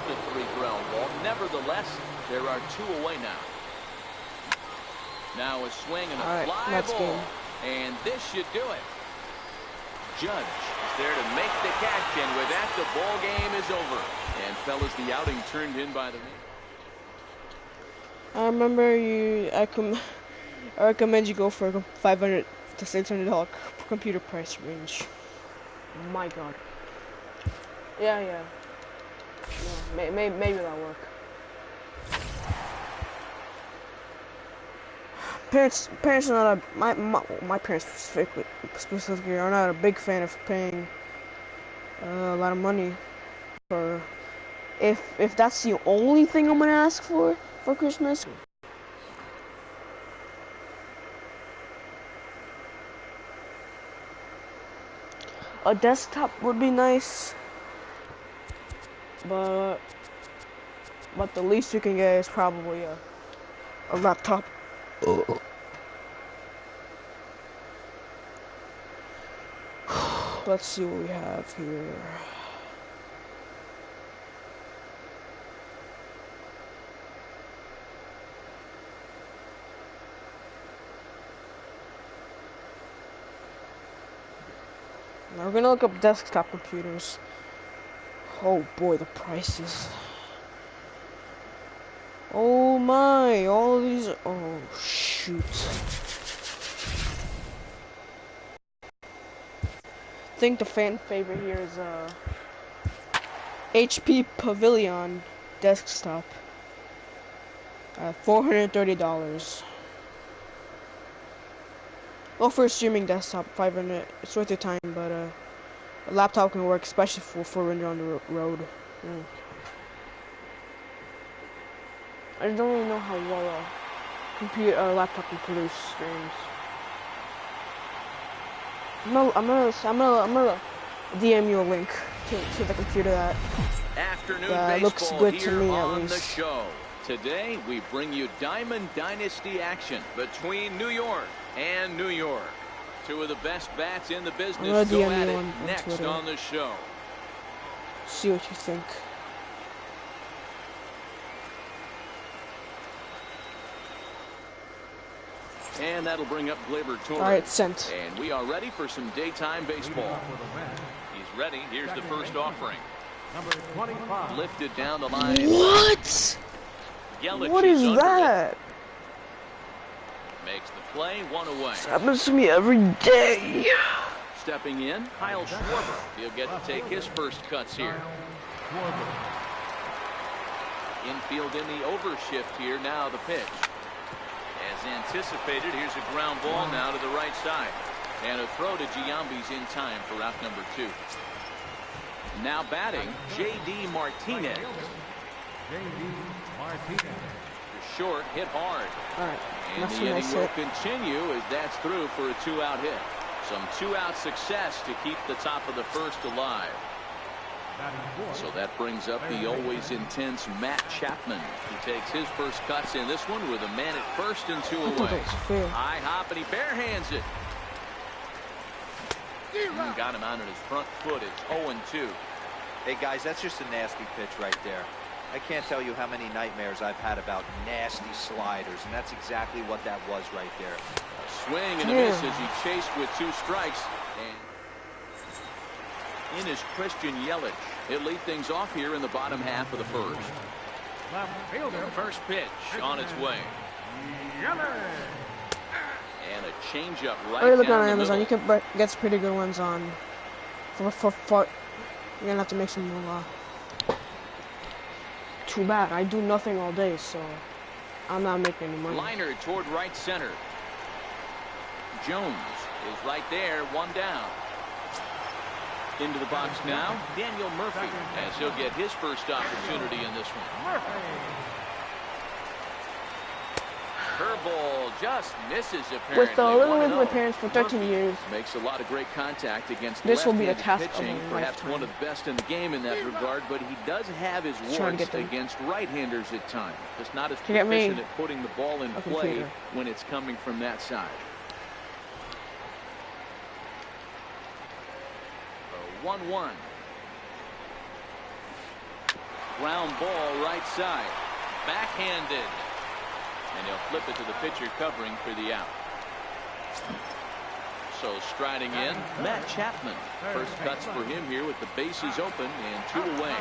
ground ball. Nevertheless, there are 2 away now. Now a swing and a fly ball. And this should do it. Judge is there to make the catch, and with that, the ball game is over. And fellas, the outing turned in by the man. I remember you. I recommend you go for a $500 to $600 computer price range. My God. Yeah. Maybe that'll work. Parents are not my parents specifically are not a big fan of paying a lot of money for if that's the only thing I'm gonna ask for Christmas. A desktop would be nice, but the least you can get is probably a laptop. Let's see what we have here. Now we're gonna look up desktop computers. Oh boy, the prices. Oh my, all these. Oh shoot. I think the fan favorite here is HP Pavilion desktop. $430. Well, for a streaming desktop, $500. It's worth your time, but a laptop can work, especially for when you're on the road. I just don't really know how well a laptop computer streams. I'm gonna DM you a link to the computer that looks good to me at least. The show. Today we bring you Diamond Dynasty action between New York and New York. 2 of the best bats in the business go at it next on the show. See what you think. And that'll bring up Gleyber Torres. All right, sent. And we are ready for some daytime baseball. He's ready. Here's the first offering. Number 25. Lifted down the line. What? Yelich What is under that? it. Makes the play, 1 away. This happens to me every day. Stepping in, Kyle Schwarber. He'll get to take his first cuts here. Infield in the overshift here. Now the pitch. As anticipated, here's a ground ball now to the right side. And a throw to Giambi's in time for out number 2. Now batting, J.D. Martinez. Short, hit hard. All right. And the inning will continue as that's through for a 2-out hit. Some two-out success to keep the top of the first alive. So that brings up the always intense Matt Chapman. He takes his first cuts in this one with a man at first and 2 away. High hop, and he barehands it. Got him out on his front foot. It's 0-2. Hey, guys, that's just a nasty pitch right there. I can't tell you how many nightmares I've had about nasty sliders, and that's exactly what that was right there. A swing and a miss as he chased with 2 strikes. And in is Christian Yelich. He'll lead things off here in the bottom half of the first. First pitch on its way. And a changeup right I look down on the Amazon. middle. You can get some pretty good ones on. You're gonna have to make some more. Too bad. I do nothing all day, so I'm not making any money. Liner toward right center. Jones is right there, 1 down. Into the box now, Daniel Murphy, as he'll get his first opportunity in this one. Curveball just misses apparently. With living with my parents for 13 years. Makes a lot of great contact against This will be the left-handed test of pitching. my Perhaps lifetime. one of the best in the game in that regard, but he does have his warts against right-handers at times. Just not as proficient at putting the ball in play when it's coming from that side. 1-1. Ground ball right side. Backhanded. And he'll flip it to the pitcher covering for the out. So striding in, Matt Chapman. First cuts for him here with the bases open and 2 away.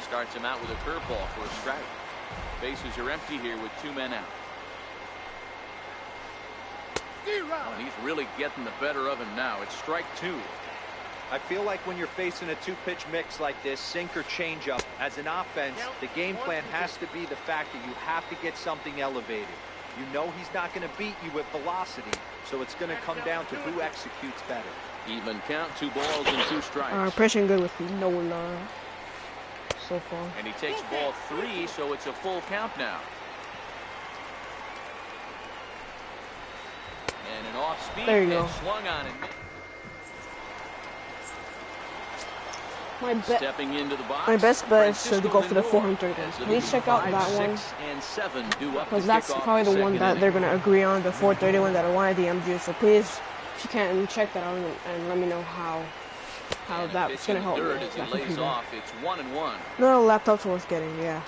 Starts him out with a curveball for a strike. Bases are empty here with 2 men out. Oh, and he's really getting the better of him now. It's strike 2. I feel like when you're facing a 2-pitch mix like this, sink or change up, as an offense, the game plan has to be the fact that you have to get something elevated. You know he's not going to beat you with velocity, so it's going to come down to who executes better. Even count, 2 balls and 2 strikes. Pressing good with Nola so far. And he takes ball 3, so it's a full count now. And an off-speed pitch swung on him. Stepping into the box. My best bet is to go for the 430. Please check out that one, because that's probably the one that they're going to agree on, the 430 one that I wanted the MG. So please, if you can, check that out and let me know how that's going to help me. As he lays off, it's 1-1. No, laptop's worth getting. Yeah,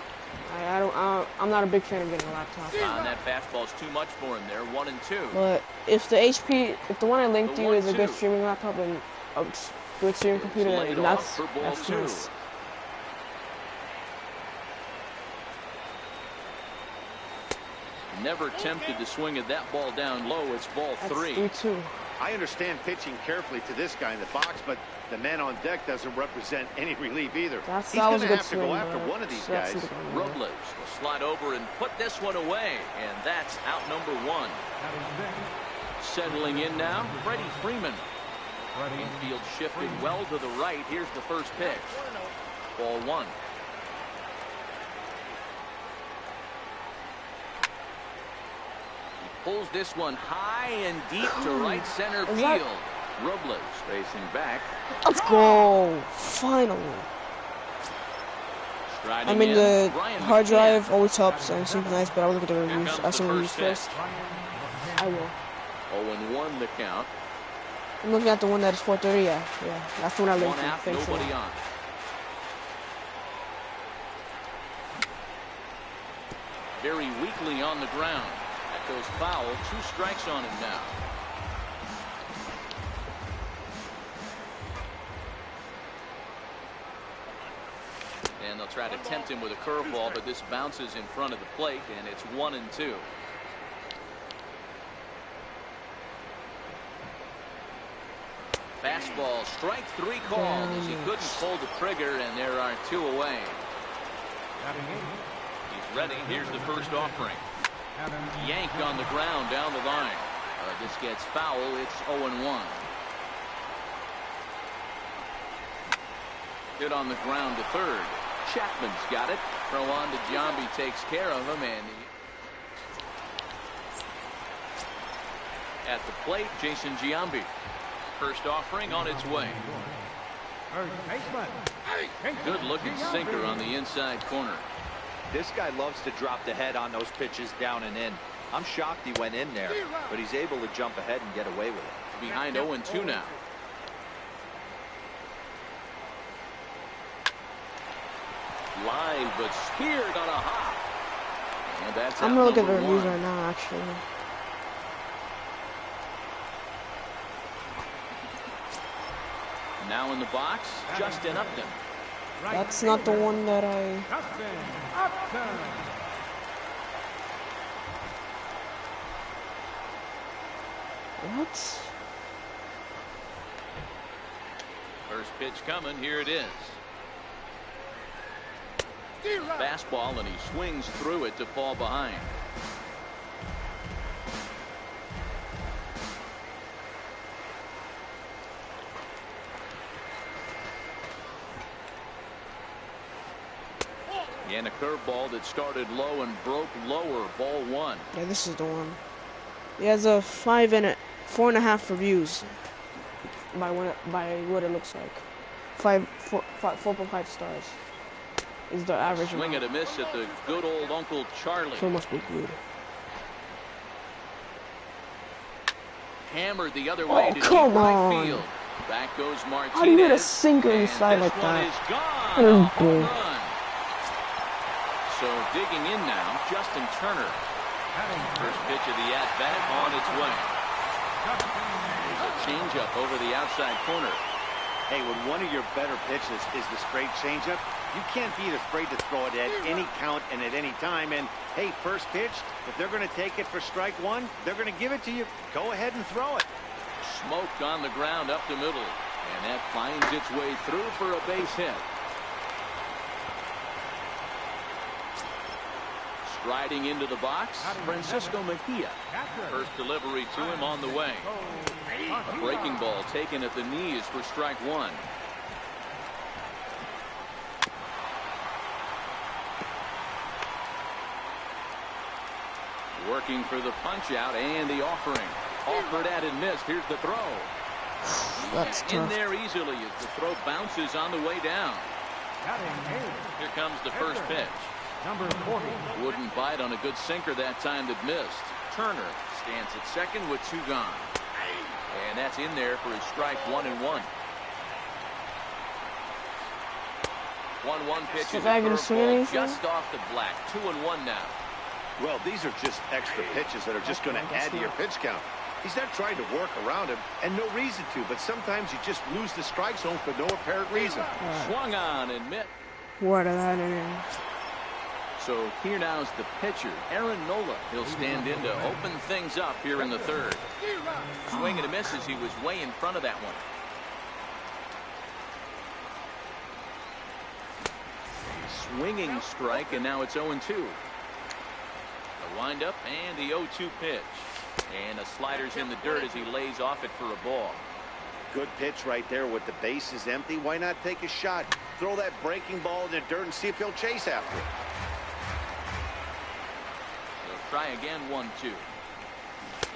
I'm not a big fan of getting a laptop. That fastball's too much for him there. 1-2. But if the one I linked to you is a good streaming laptop, then good streaming computer, and that's nice. Never tempted to swing at that ball down low. It's ball 3. 3-2. I understand pitching carefully to this guy in the box, but the man on deck doesn't represent any relief either. He's going to have to go after one of these guys. Robles will slide over and put this one away, and that's out number 1. Settling in now, Freddie Freeman. Infield shifting well to the right. Here's the first pitch. Ball 1. He pulls this one high and deep to right center field. Robles racing back. Let's go. Finally. I mean, the hard drive always helps and seems nice, but I'll look at the reviews. I some reviews first. I will. 0-1 the count. I'm looking at the one that is 430. Yeah, that's the one I linked to. Thanks nobody on. Very weakly on the ground. That goes foul. 2 strikes on him now. And they'll try to tempt him with a curveball, but this bounces in front of the plate, and it's 1-2. Fastball, strike 3 called as he couldn't pull the trigger, and there are 2 away. He's ready. Here's the first offering. Yanked on the ground down the line. This gets foul. It's 0-1. Hit on the ground to third. Chapman's got it. Throw on to Giambi, takes care of him, and At the plate, Jason Giambi. First offering on its way. Third baseman. Good-looking sinker on the inside corner. This guy loves to drop the head on those pitches down and in. I'm shocked he went in there, but he's able to jump ahead and get away with it. Behind 0-2 now. Line, but speared on a hop. And that's I'm out gonna look at the number reviews one. right now, actually. Now in the box, Justin Upton. That's not the one that I... Justin Upton. What? First pitch coming, here it is. Fastball, and he swings through it to fall behind. And a curveball that started low and broke lower, ball one. Yeah, this is the one. He has a 4.5 reviews by what it looks like. 4.5 stars is the average. Swing and a miss at the good old Uncle Charlie. So it must be good. Hammered the other way to come deep right on. field. Back goes Martinez. How do you hit a sinker and inside this like one that? is gone. Oh, A home boy. run. So digging in now, Justin Turner. First pitch of the at-bat on its way. There's a changeup over the outside corner. Hey, when one of your better pitches is the straight changeup, you can't be afraid to throw it at any count and at any time. And, hey, first pitch, if they're going to take it for strike one, they're going to give it to you. Go ahead and throw it. Smoked on the ground up the middle. And that finds its way through for a base hit. Striding into the box, Francisco Mejia. First delivery to him on the way. A breaking ball taken at the knees for strike one. Working for the punch out and the offering. Offered at and missed. Here's the throw. That's In tough. there easily as the throw bounces on the way down. Here comes the first pitch. Number 40. Wouldn't bite on a good sinker that time that missed. Turner stands at second with two gone. And that's in there for his strike 1-1. 1-1 pitch So is they're a gonna swing curveball anything? just off the black. 2-1 now. Well, these are just extra pitches that are just going to add to your pitch count. He's not trying to work around him, and no reason to, but sometimes you just lose the strike zone for no apparent reason. Swung on and missed. What are that in? So here now is the pitcher, Aaron Nola. He'll stand in to open things up here in the third. Swing and a miss as he was way in front of that one. Swinging strike, and now it's 0-2. The windup and the 0-2 pitch. And a slider's in the dirt as he lays off it for a ball. Good pitch right there with the bases empty. Why not take a shot? Throw that breaking ball in the dirt and see if he'll chase after it. They'll try again, 1-2.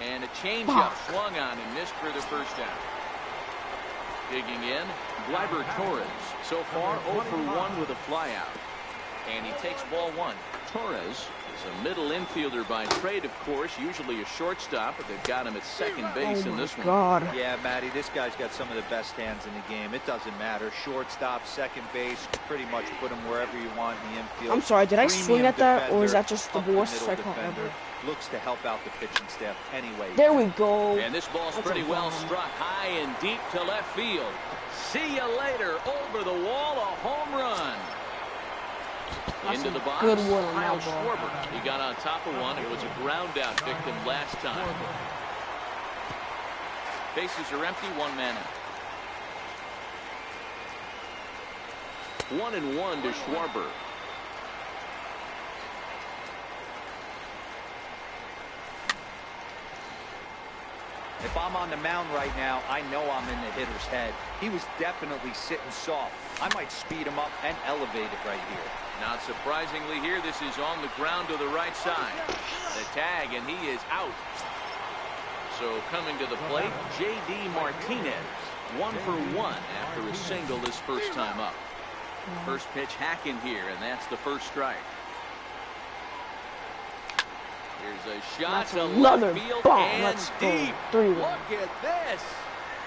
And a changeup swung on and missed for the first down. Digging in, Gleyber Torres. So far, 0 for 1 with a flyout. And he takes ball one. Torres is a middle infielder by trade, of course, usually a shortstop, but they've got him at second base in this one. God. Yeah, Matty, this guy's got some of the best hands in the game. It doesn't matter. Shortstop, second base, pretty much put him wherever you want in the infield. I'm sorry, did I Premium swing at that, or is defender, that just the up worst middle strike defender. ever? Looks to help out the pitching staff anyway. There we go. And this ball's That's pretty a well bomb. struck high and deep to left field. See you later. Over the wall, a home run. That's Into a the box, good one on Kyle that ball. Schwarber. He got on top of one. It was a ground out victim last time. Bases are empty, one man out. 1-1 to Schwarber. If I'm on the mound right now, I know I'm in the hitter's head. He was definitely sitting soft. I might speed him up and elevate it right here. Not surprisingly here, this is on the ground to the right side. The tag, and he is out. So coming to the plate, J.D. Martinez. 1 for 1 after a single his first time up. First pitch hacking here, and that's the first strike. Here's a shot to another left field bomb. and Let's go. deep. 3-1. Look at this.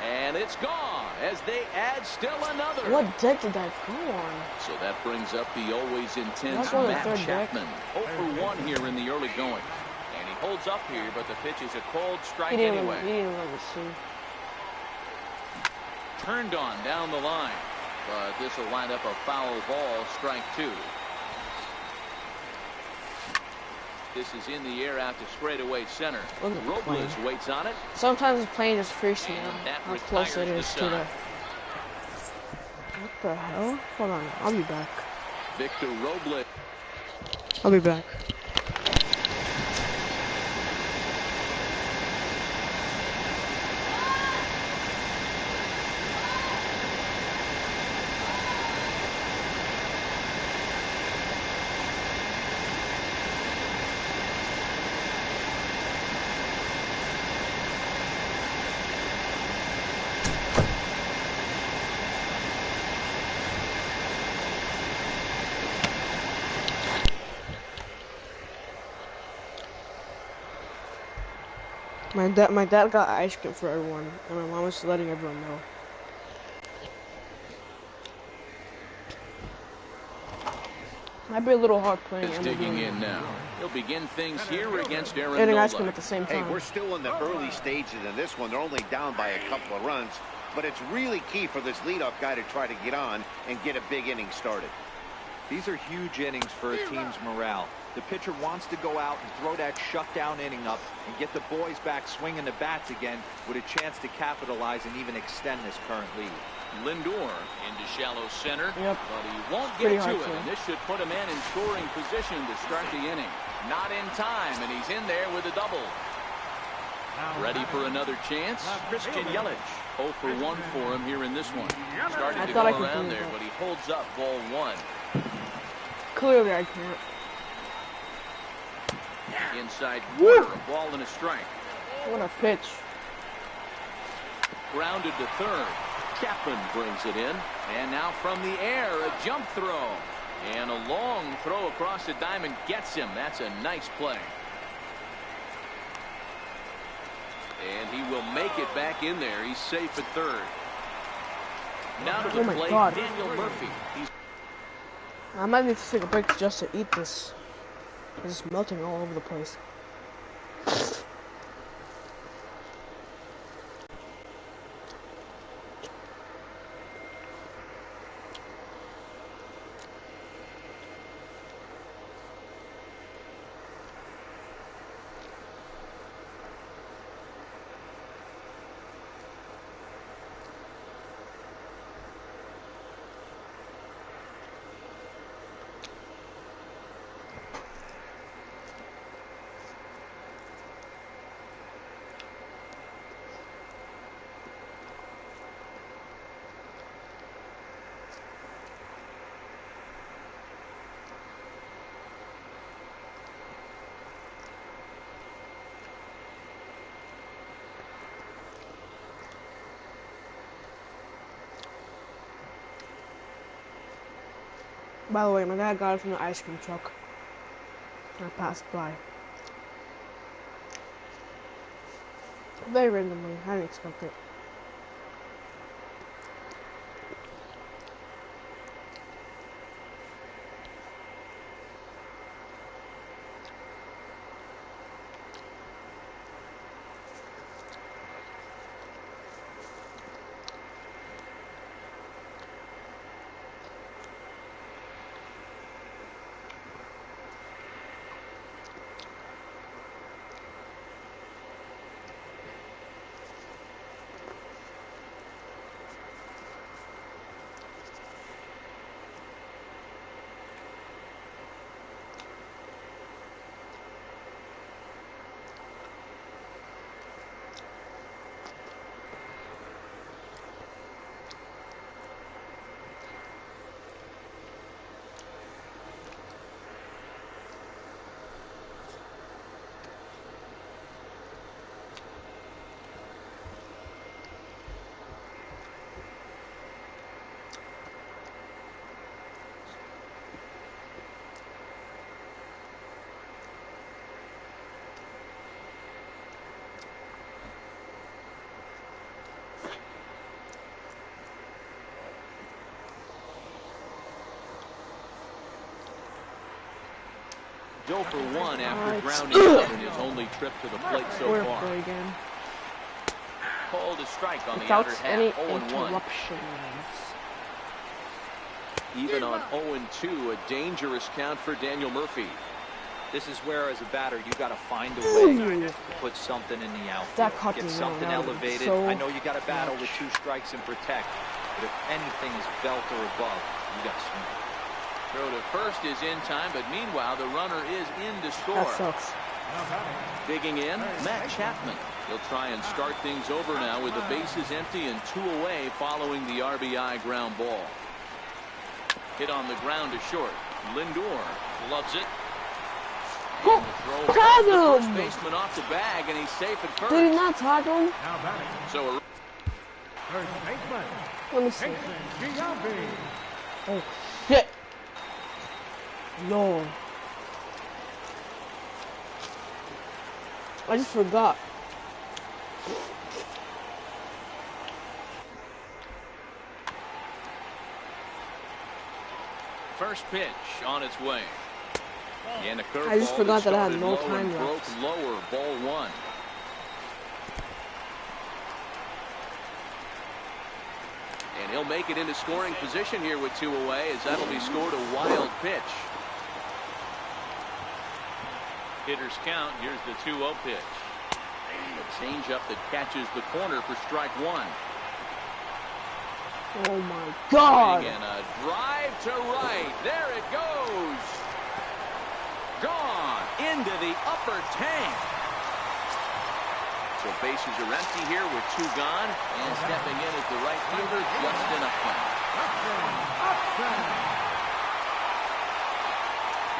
And it's gone as they add still another. What deck did that go on? So that brings up the always intense That's on the Matt third deck. Chapman. 0 for 1 here in the early going. And he holds up here, but the pitch is a cold strike He didn't anyway. let me see. Turned on down the line. But this will wind up a foul ball, strike 2. This is in the air out to straightaway center. Robles waits on it. Sometimes the plane just freaks me out. That How close it retires is the to the. side. What the hell? Hold on, I'll be back. Victor Robles. I'll be back. My dad got ice cream for everyone, and my mom was letting everyone know. Might be a little hard playing. Is digging in now. He'll begin things here against Aaron Getting ice Nola. cream at the same Hey, time. we're still in the early stages in this one. They're only down by a couple of runs, but it's really key for this leadoff guy to try to get on and get a big inning started. These are huge innings for a team's morale. The pitcher wants to go out and throw that shutdown inning up and get the boys back swinging the bats again with a chance to capitalize and even extend this current lead. Lindor into shallow center, Yep. but he won't Pretty get to hard it. to. And this should put him in scoring position to start the inning. Not in time, and he's in there with a double. Ready for another chance? Christian Yelich. 0 for 1 for him here in this one. Started I to thought I go could around do there, that. but he holds up ball 1. Clearly, I can't. Inside Woo! corner, a ball and a strike. What a pitch. Grounded to third. Chapman brings it in. And now from the air, a jump throw. And a long throw across the diamond gets him. That's a nice play. And he will make it back in there. He's safe at third. Now to the Oh my plate, God. Daniel Murphy. He's I might need to take a break just to eat this. It's just melting all over the place. By the way, my dad got it from the ice cream truck. I passed by. Very randomly. I didn't expect it. 0 for 1 after grounding out in his only trip to the plate so far. Again. Called a strike on the Without outer any half, 0-1. interruptions. Even on 0-2, a dangerous count for Daniel Murphy. This is where, as a batter, you got to find a way to put something in the outfield, get something elevated. So I know you got to battle with 2 strikes and protect, but if anything is belt or above, you got to swing. Throw to first is in time, but meanwhile, the runner is in to score. that sucks. Digging in, Matt Chapman. He'll try and start things over now with the bases empty and 2 away following the RBI ground ball. Hit on the ground to short. Lindor loves it. And the throw Tag the first him! baseman off the bag, and he's safe at first. Did he not tag him? Now batting. So First baseman. Let me see. Jason Giambi. Oh, shit. No. I just forgot. first pitch on its way. And a curveball I just forgot that I had started no low time and left. broke lower, ball 1. And he'll make it into scoring position here with 2 away, as that'll be scored a wild pitch. Hitters count. Here's the 2-0 pitch. A changeup that catches the corner for strike 1. Oh my God! And a drive to right. There it goes. Gone into the upper tank. So bases are empty here with 2 gone. And stepping in is the right fielder, Justin Upton.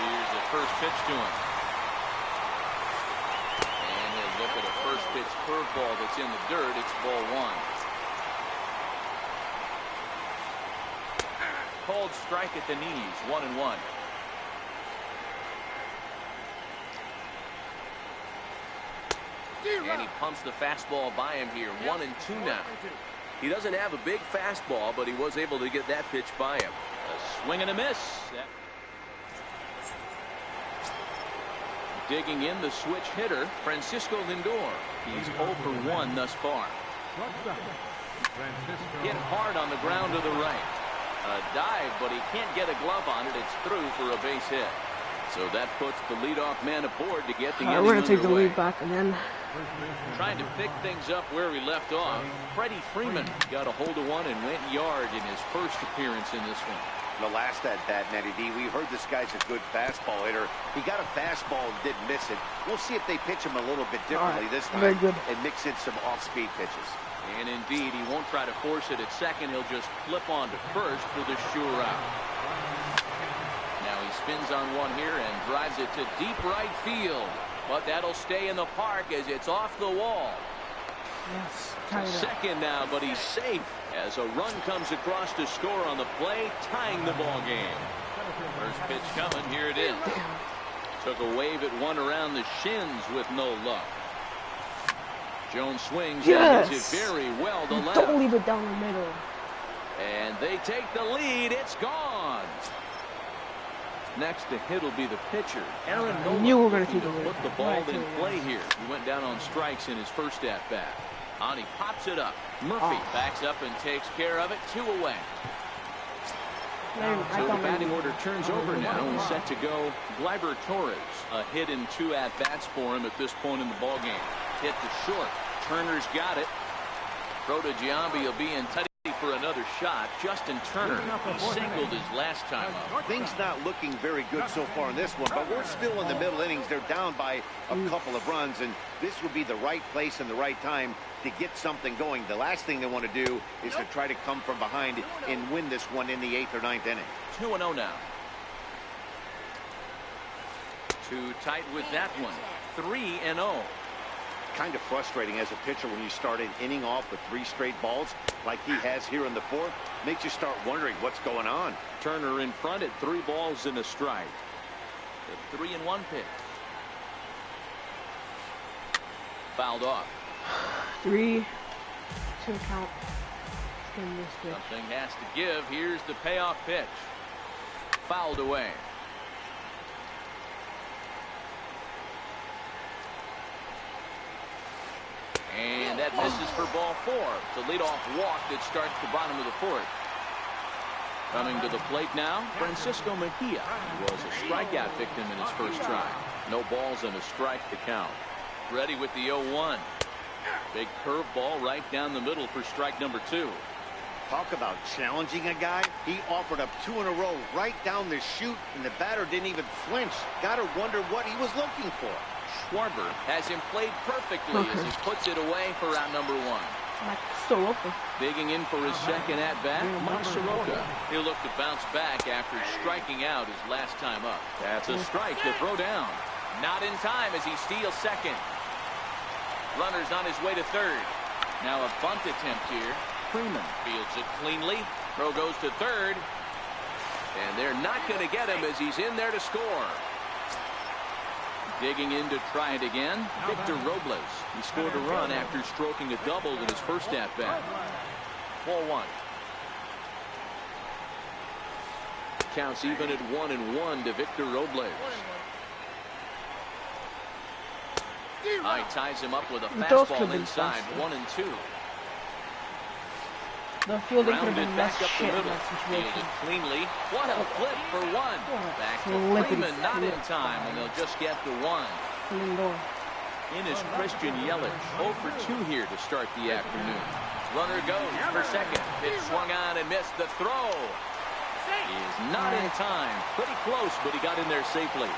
Here's the first pitch to him. And he'll look at a first pitch curveball that's in the dirt. It's ball 1. Called strike at the knees, 1-1. And he pumps the fastball by him here, 1-2 now. He doesn't have a big fastball, but he was able to get that pitch by him. A swing and a miss. Digging in, the switch hitter, Francisco Lindor. He's 0 for 1 thus far. Hit hard on the ground to the right. A dive, but he can't get a glove on it. It's through for a base hit. So that puts the leadoff man aboard to get the inning we're gonna take the underway. lead back again. Trying to pick things up where we left off. Freddie Freeman got a hold of one and went yard in his first appearance in this one. The last at bat, Matty D, we heard this guy's a good fastball hitter. He got a fastball and didn't miss it. We'll see if they pitch him a little bit differently this time. Very good. And mix in some off-speed pitches. And indeed, he won't try to force it at second. He'll just flip on to first for the sure out. Now he spins on one here and drives it to deep right field. But that'll stay in the park as it's off the wall. Yes. Second now, but he's safe as a run comes across to score on the play, tying the ball game. First pitch coming. Here it is. Took a wave at one around the shins with no luck. Jones swings and hits it very well to left. Don't leave it down the middle. And they take the lead. It's gone. Next to hit will be the pitcher, Aaron Nola. Knew we were gonna looking take the lead. put the ball in play here. He went down on strikes in his first at bat. On he pops it up. Murphy backs up and takes care of it. 2 away. So the batting order turns over now and set to go Gleyber Torres. A hit in 2 at-bats for him at this point in the ballgame. Hit to short. Turner's got it. Throw to Giambi will be in touch for another shot. Justin Turner singled his last time up. Things not looking very good so far in this one, but we're still in the middle innings. They're down by a couple of runs, and this would be the right place and the right time to get something going. The last thing they want to do is to try to come from behind and win this one in the 8th or 9th inning. 2-0 now. Too tight with that one. 3-0. Kind of frustrating as a pitcher when you start an inning off with 3 straight balls like he has here in the 4th. Makes you start wondering what's going on. Turner in front at 3 balls and a strike. The 3-1 pitch. Fouled off. 3-2 count. Something has to give. Here's the payoff pitch. Fouled away. And that misses for ball 4. The leadoff walk that starts the bottom of the 4th. Coming to the plate now, Francisco Mejia. He was a strikeout victim in his first try. No balls and a strike to count. Ready with the 0-1. Big curveball right down the middle for strike number 2. Talk about challenging a guy. He offered up 2 in a row right down the chute, and the batter didn't even flinch. Gotta wonder what he was looking for. Schwarber has him played perfectly as he puts it away for out number 1. Digging in for his second at-bat, Mike Soroka. He'll look to bounce back after striking out his last time up. That's a strike to throw down. Not in time as he steals second. Runner's on his way to third. Now a bunt attempt here. Freeman fields it cleanly. Throw goes to third. And they're not going to get him as he's in there to score. Digging in to try it again, Victor Robles. He scored a run after stroking a double in his first at-bat. Ball 1. Counts even at 1-1 to Victor Robles. High ties him up with a fastball inside, 1-2. The fielding could have Grounded been back less up the shit in middle. that situation. Fielded cleanly. What a flip for 1. Back to Freeman, not in time, and they'll just get the 1. In is Christian Yelich, 0 for 2 here to start the afternoon. Runner goes for second. Pitch swung on and missed. The throw is not in time. Pretty close, but he got in there safely.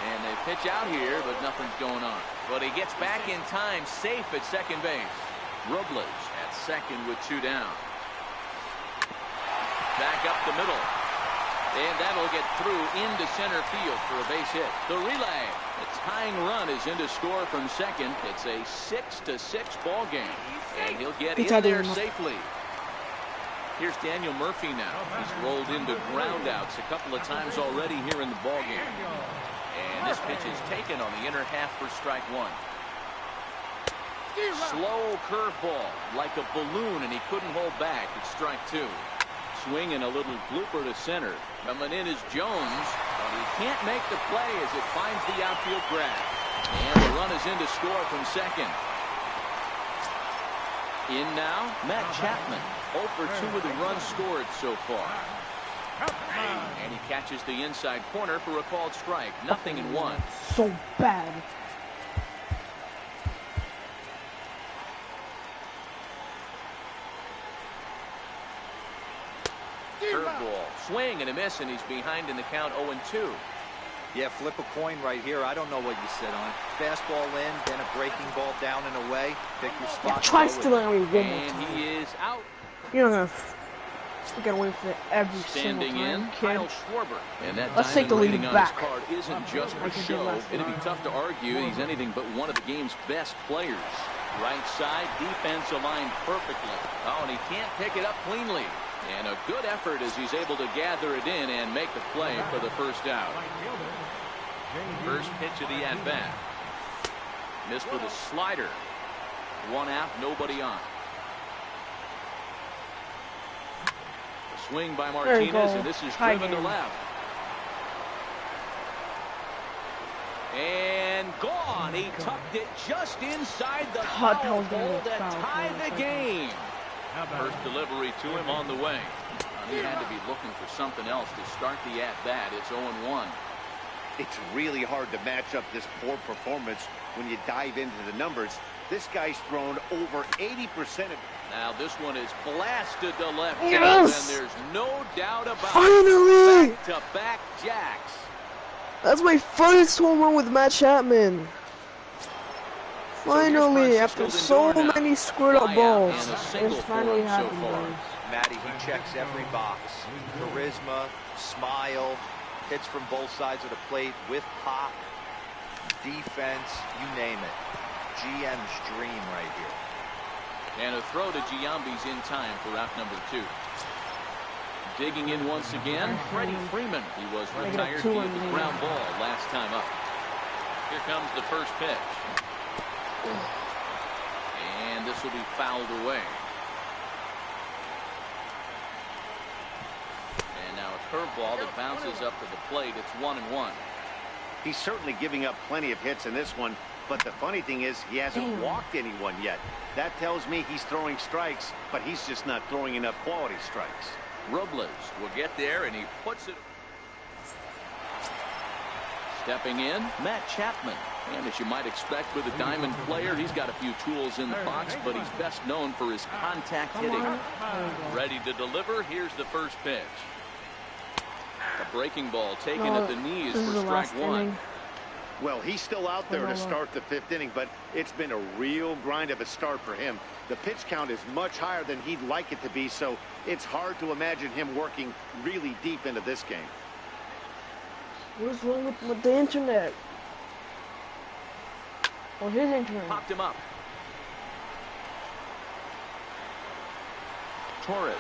And they pitch out here, but nothing's going on. But he gets back in time, safe at second base. Robles at second with 2 down. Back up the middle. And that'll get through into center field for a base hit. The relay. The tying run is in to score from second. It's a 6-6 ball game. And he'll get in there safely. Here's Daniel Murphy now. He's rolled into groundouts a couple of times already here in the ball game. And this pitch is taken on the inner half for strike 1. Slow curveball like a balloon, and he couldn't hold back. It's strike 2. Swinging a little blooper to center. Coming in is Jones, but he can't make the play as it finds the outfield grass. And the run is in to score from second. In now, Matt Chapman. 0 for 2 with the runs scored so far. And he catches the inside corner for a called strike. 0-1. So bad. Curveball, swing and a miss, and he's behind in the count 0-2. Yeah, flip a coin right here. I don't know what you said on it. Fastball in, then a breaking ball down and away. Pick your spot. Yeah, try stealing me one more And time. he is out. You're not gonna get away with it every Standing single time, in, kid. Kyle Schwarber. And that Let's take the diamond lead rating on back. his card isn't just for Like he did show. last It'd be time. tough to argue he's anything but one of the game's best players. Right side, defense aligned perfectly. Oh, and he can't pick it up cleanly. And a good effort as he's able to gather it in and make the play for the first out. First pitch of the at-bat. Missed with a slider. 1 out, nobody on. A swing by Martinez, and this is driven to left. And gone. He tucked it just inside the foul pole to tie the game. First delivery to him on the way. He had to be looking for something else to start the at-bat. It's 0-1. It's really hard to match up this poor performance when you dive into the numbers. This guy's thrown over 80% of... Now this one is blasted to left field, Yes! and there's no doubt about Finally! it. Back-to-back jacks. That's my first home run with Matt Chapman. Finally, after so many screwed up balls, it's finally happened, guys. Matty, he checks every box. Charisma, smile, hits from both sides of the plate with pop, defense, you name it. GM's dream right here. And a throw to Giambi's in time for out number 2. Digging in once again, Freddie Freeman. He was retired via the ground ball last time up. Here comes the first pitch. And this will be fouled away. And now a curveball that bounces up to the plate. It's 1-1. He's certainly giving up plenty of hits in this one, But the funny thing is, he hasn't walked anyone yet. That tells me he's throwing strikes, but he's just not throwing enough quality strikes. Robles will get there, and he puts it. Stepping in, Matt Chapman. And as you might expect with a diamond player, he's got a few tools in the box, but he's best known for his contact hitting. Ready to deliver. Here's the first pitch. A breaking ball taken at the knees for strike one. Well, he's still out there to start the 5th inning, but it's been a real grind of a start for him. The pitch count is much higher than he'd like it to be, so it's hard to imagine him working really deep into this game. What's wrong with the internet? Or his internet? Popped him up. Torres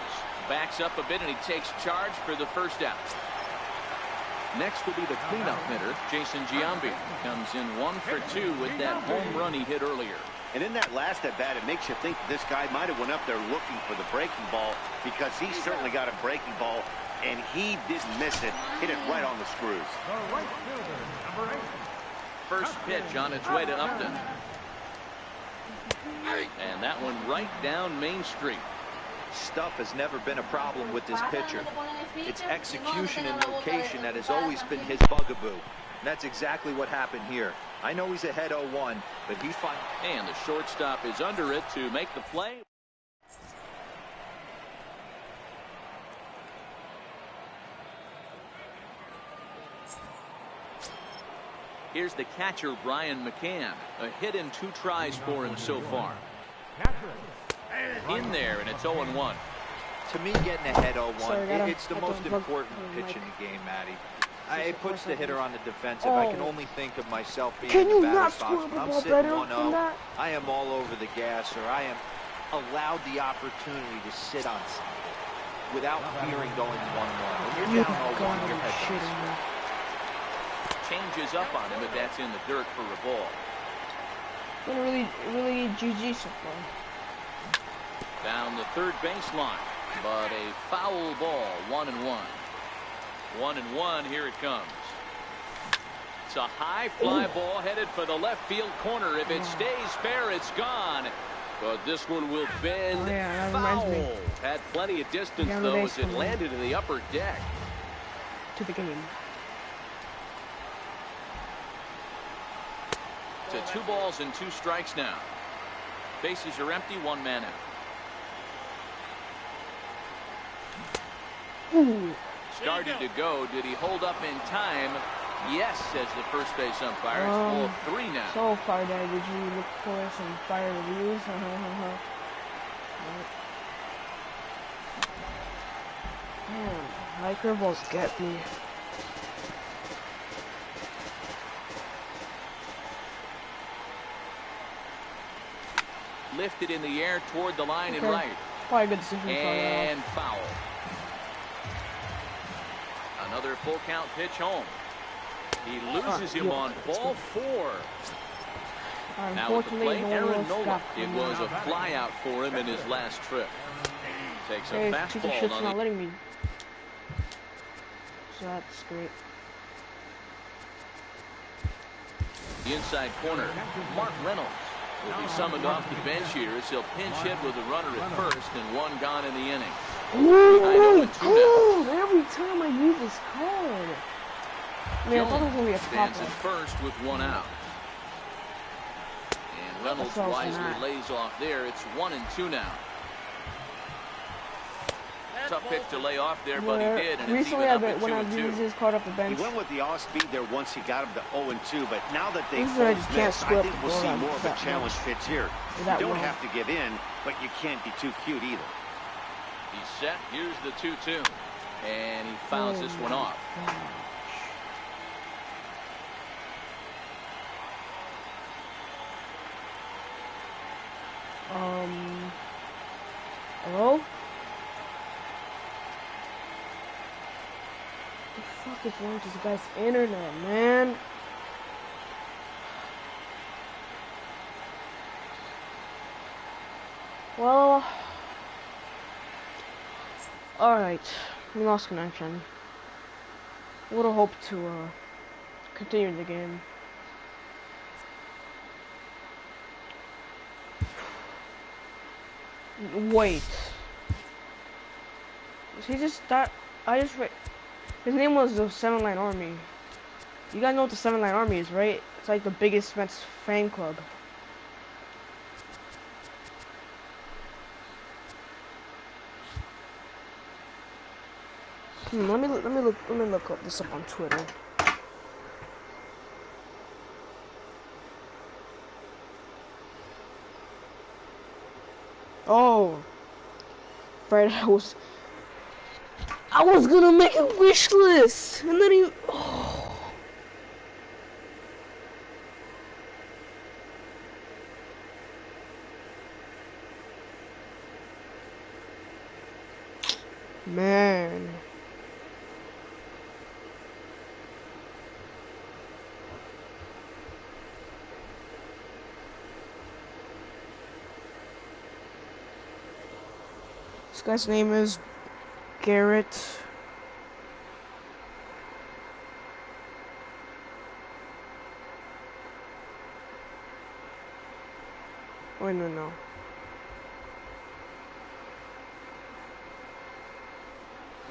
backs up a bit, and he takes charge for the first out. Next will be the cleanup hitter, Jason Giambi. Comes in 1 for 2 with that home run he hit earlier. And in that last at-bat, it makes you think this guy might have went up there looking for the breaking ball, because he certainly got a breaking ball, and he didn't miss it. Hit it right on the screws. The right fielder, number 8. First pitch on its way to Upton. And that one right down Main Street. Stuff has never been a problem with this pitcher. It's execution and location that has always been his bugaboo. And that's exactly what happened here. I know he's ahead 0-1, but he's fine. And the shortstop is under it to make the play. Here's the catcher, Brian McCann. A hit in 2 tries for him so far. In there, and it's 0-1. To me, getting ahead 0-1, it's the most important pitch in the game, Matty. It puts the hitter on the defensive. I can only think of myself being in the batter's box. When I'm sitting 1-0, I am all over the gas, or I am allowed the opportunity to sit on something without fearing going 1-1. When you're down 0-1, your head down. Changes up on him, but that's in the dirt for a ball. Been really GG so far. Down the third baseline, but a foul ball, 1-1. 1-1, here it comes. It's a high fly ball headed for the left field corner. If it stays fair, it's gone. But this one will bend foul. Had plenty of distance, though, as it landed in the upper deck. To the game. To 2 balls and 2 strikes now. Bases are empty, 1 man out. Started to go. Did he hold up in time? Yes, says the first base umpire. It's ball 3 now. So far there, did you look for some fire reviews? Man, my curveballs get me. Lifted in the air toward the line and right. Probably a good decision. And foul. Another full count pitch home. He loses him on ball 4. Now at the plate, Aaron Nola. It was a fly out for him in his last trip. Takes a fastball on not letting me. So that's great. The inside corner, Mark Reynolds will be summoned off the bench here as he'll pinch hit with a runner at first and 1 gone in the inning. Ooh, every time I use this card. I mean, I thought it was going to be a stands at first with 1 out. And Reynolds wisely lays off there. It's 1-2 now. Tough pitch to lay off there, but he did. And recently, when I've used his card off the bench, he went with the off speed there once he got him to 0-2. But now that they missed, I think we'll see more of a challenge pitch here. You don't have to give in, but you can't be too cute either. He's set. Here's the 2-2, and he fouls this one off. Hello? What the fuck is wrong with this guy's internet, man? Well, alright, we lost connection. Little hope to continue the game. Wait. He just that his name was the Seven Line Army. You guys know what the Seven Line Army is, right? It's like the biggest Mets fan club. Let me look up this up on Twitter. Oh, Fred, I was gonna make a wish list, and then he. Oh. Man. This guy's name is Garrett. Wait, no.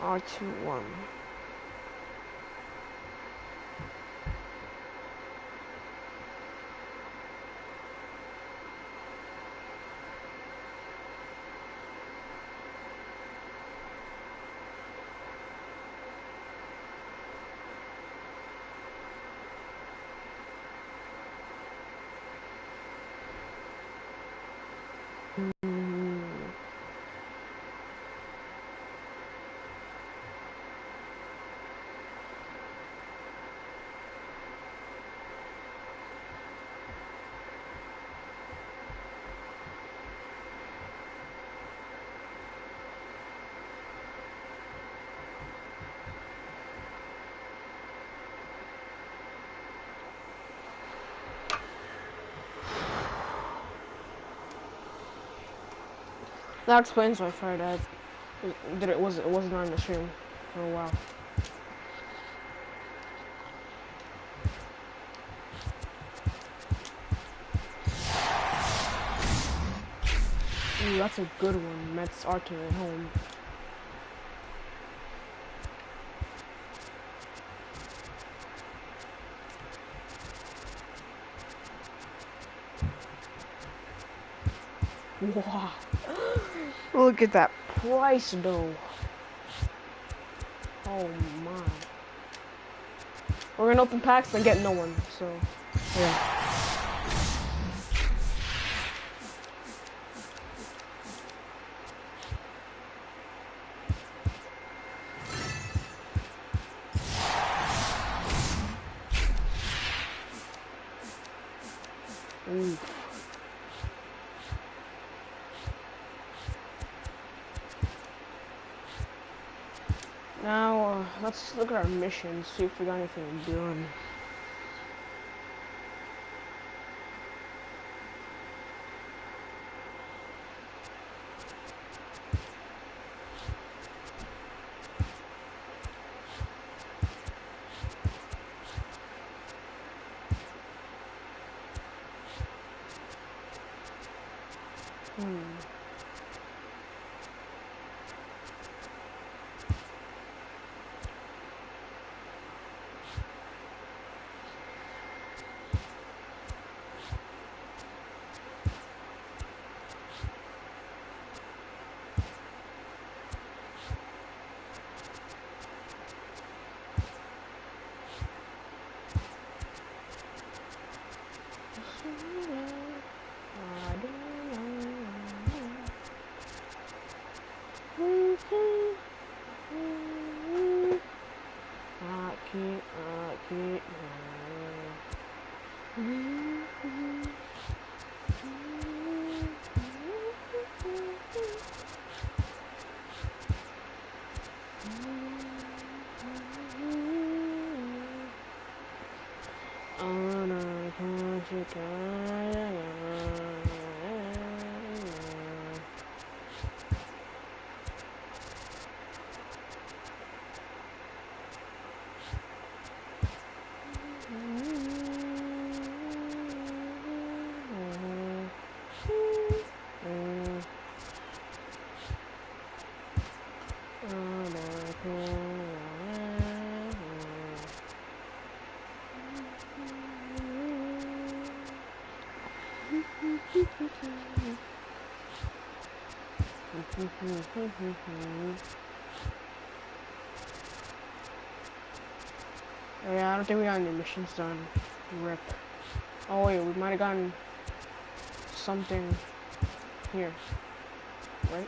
R21. That explains why Fire Dad wasn't on the stream for a while. Ooh, that's a good one. Mets Arthur at home. Wow. Look at that price though. Oh my. We're gonna open packs and get no one, so yeah. Ooh. Now, let's look at our missions, see if we got anything done. Yeah, I don't think we got any missions done. Rip. Oh wait, we might have gotten something here, right?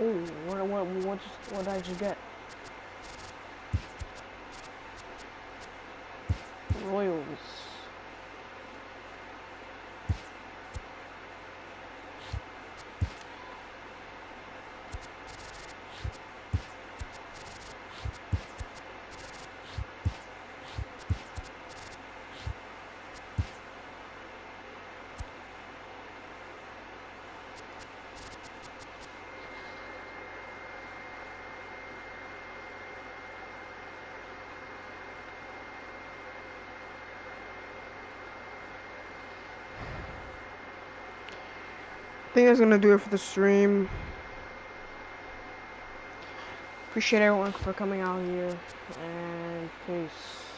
Oh, what did I just get? Royals. I think that's gonna do it for the stream. Appreciate everyone for coming out here, and peace.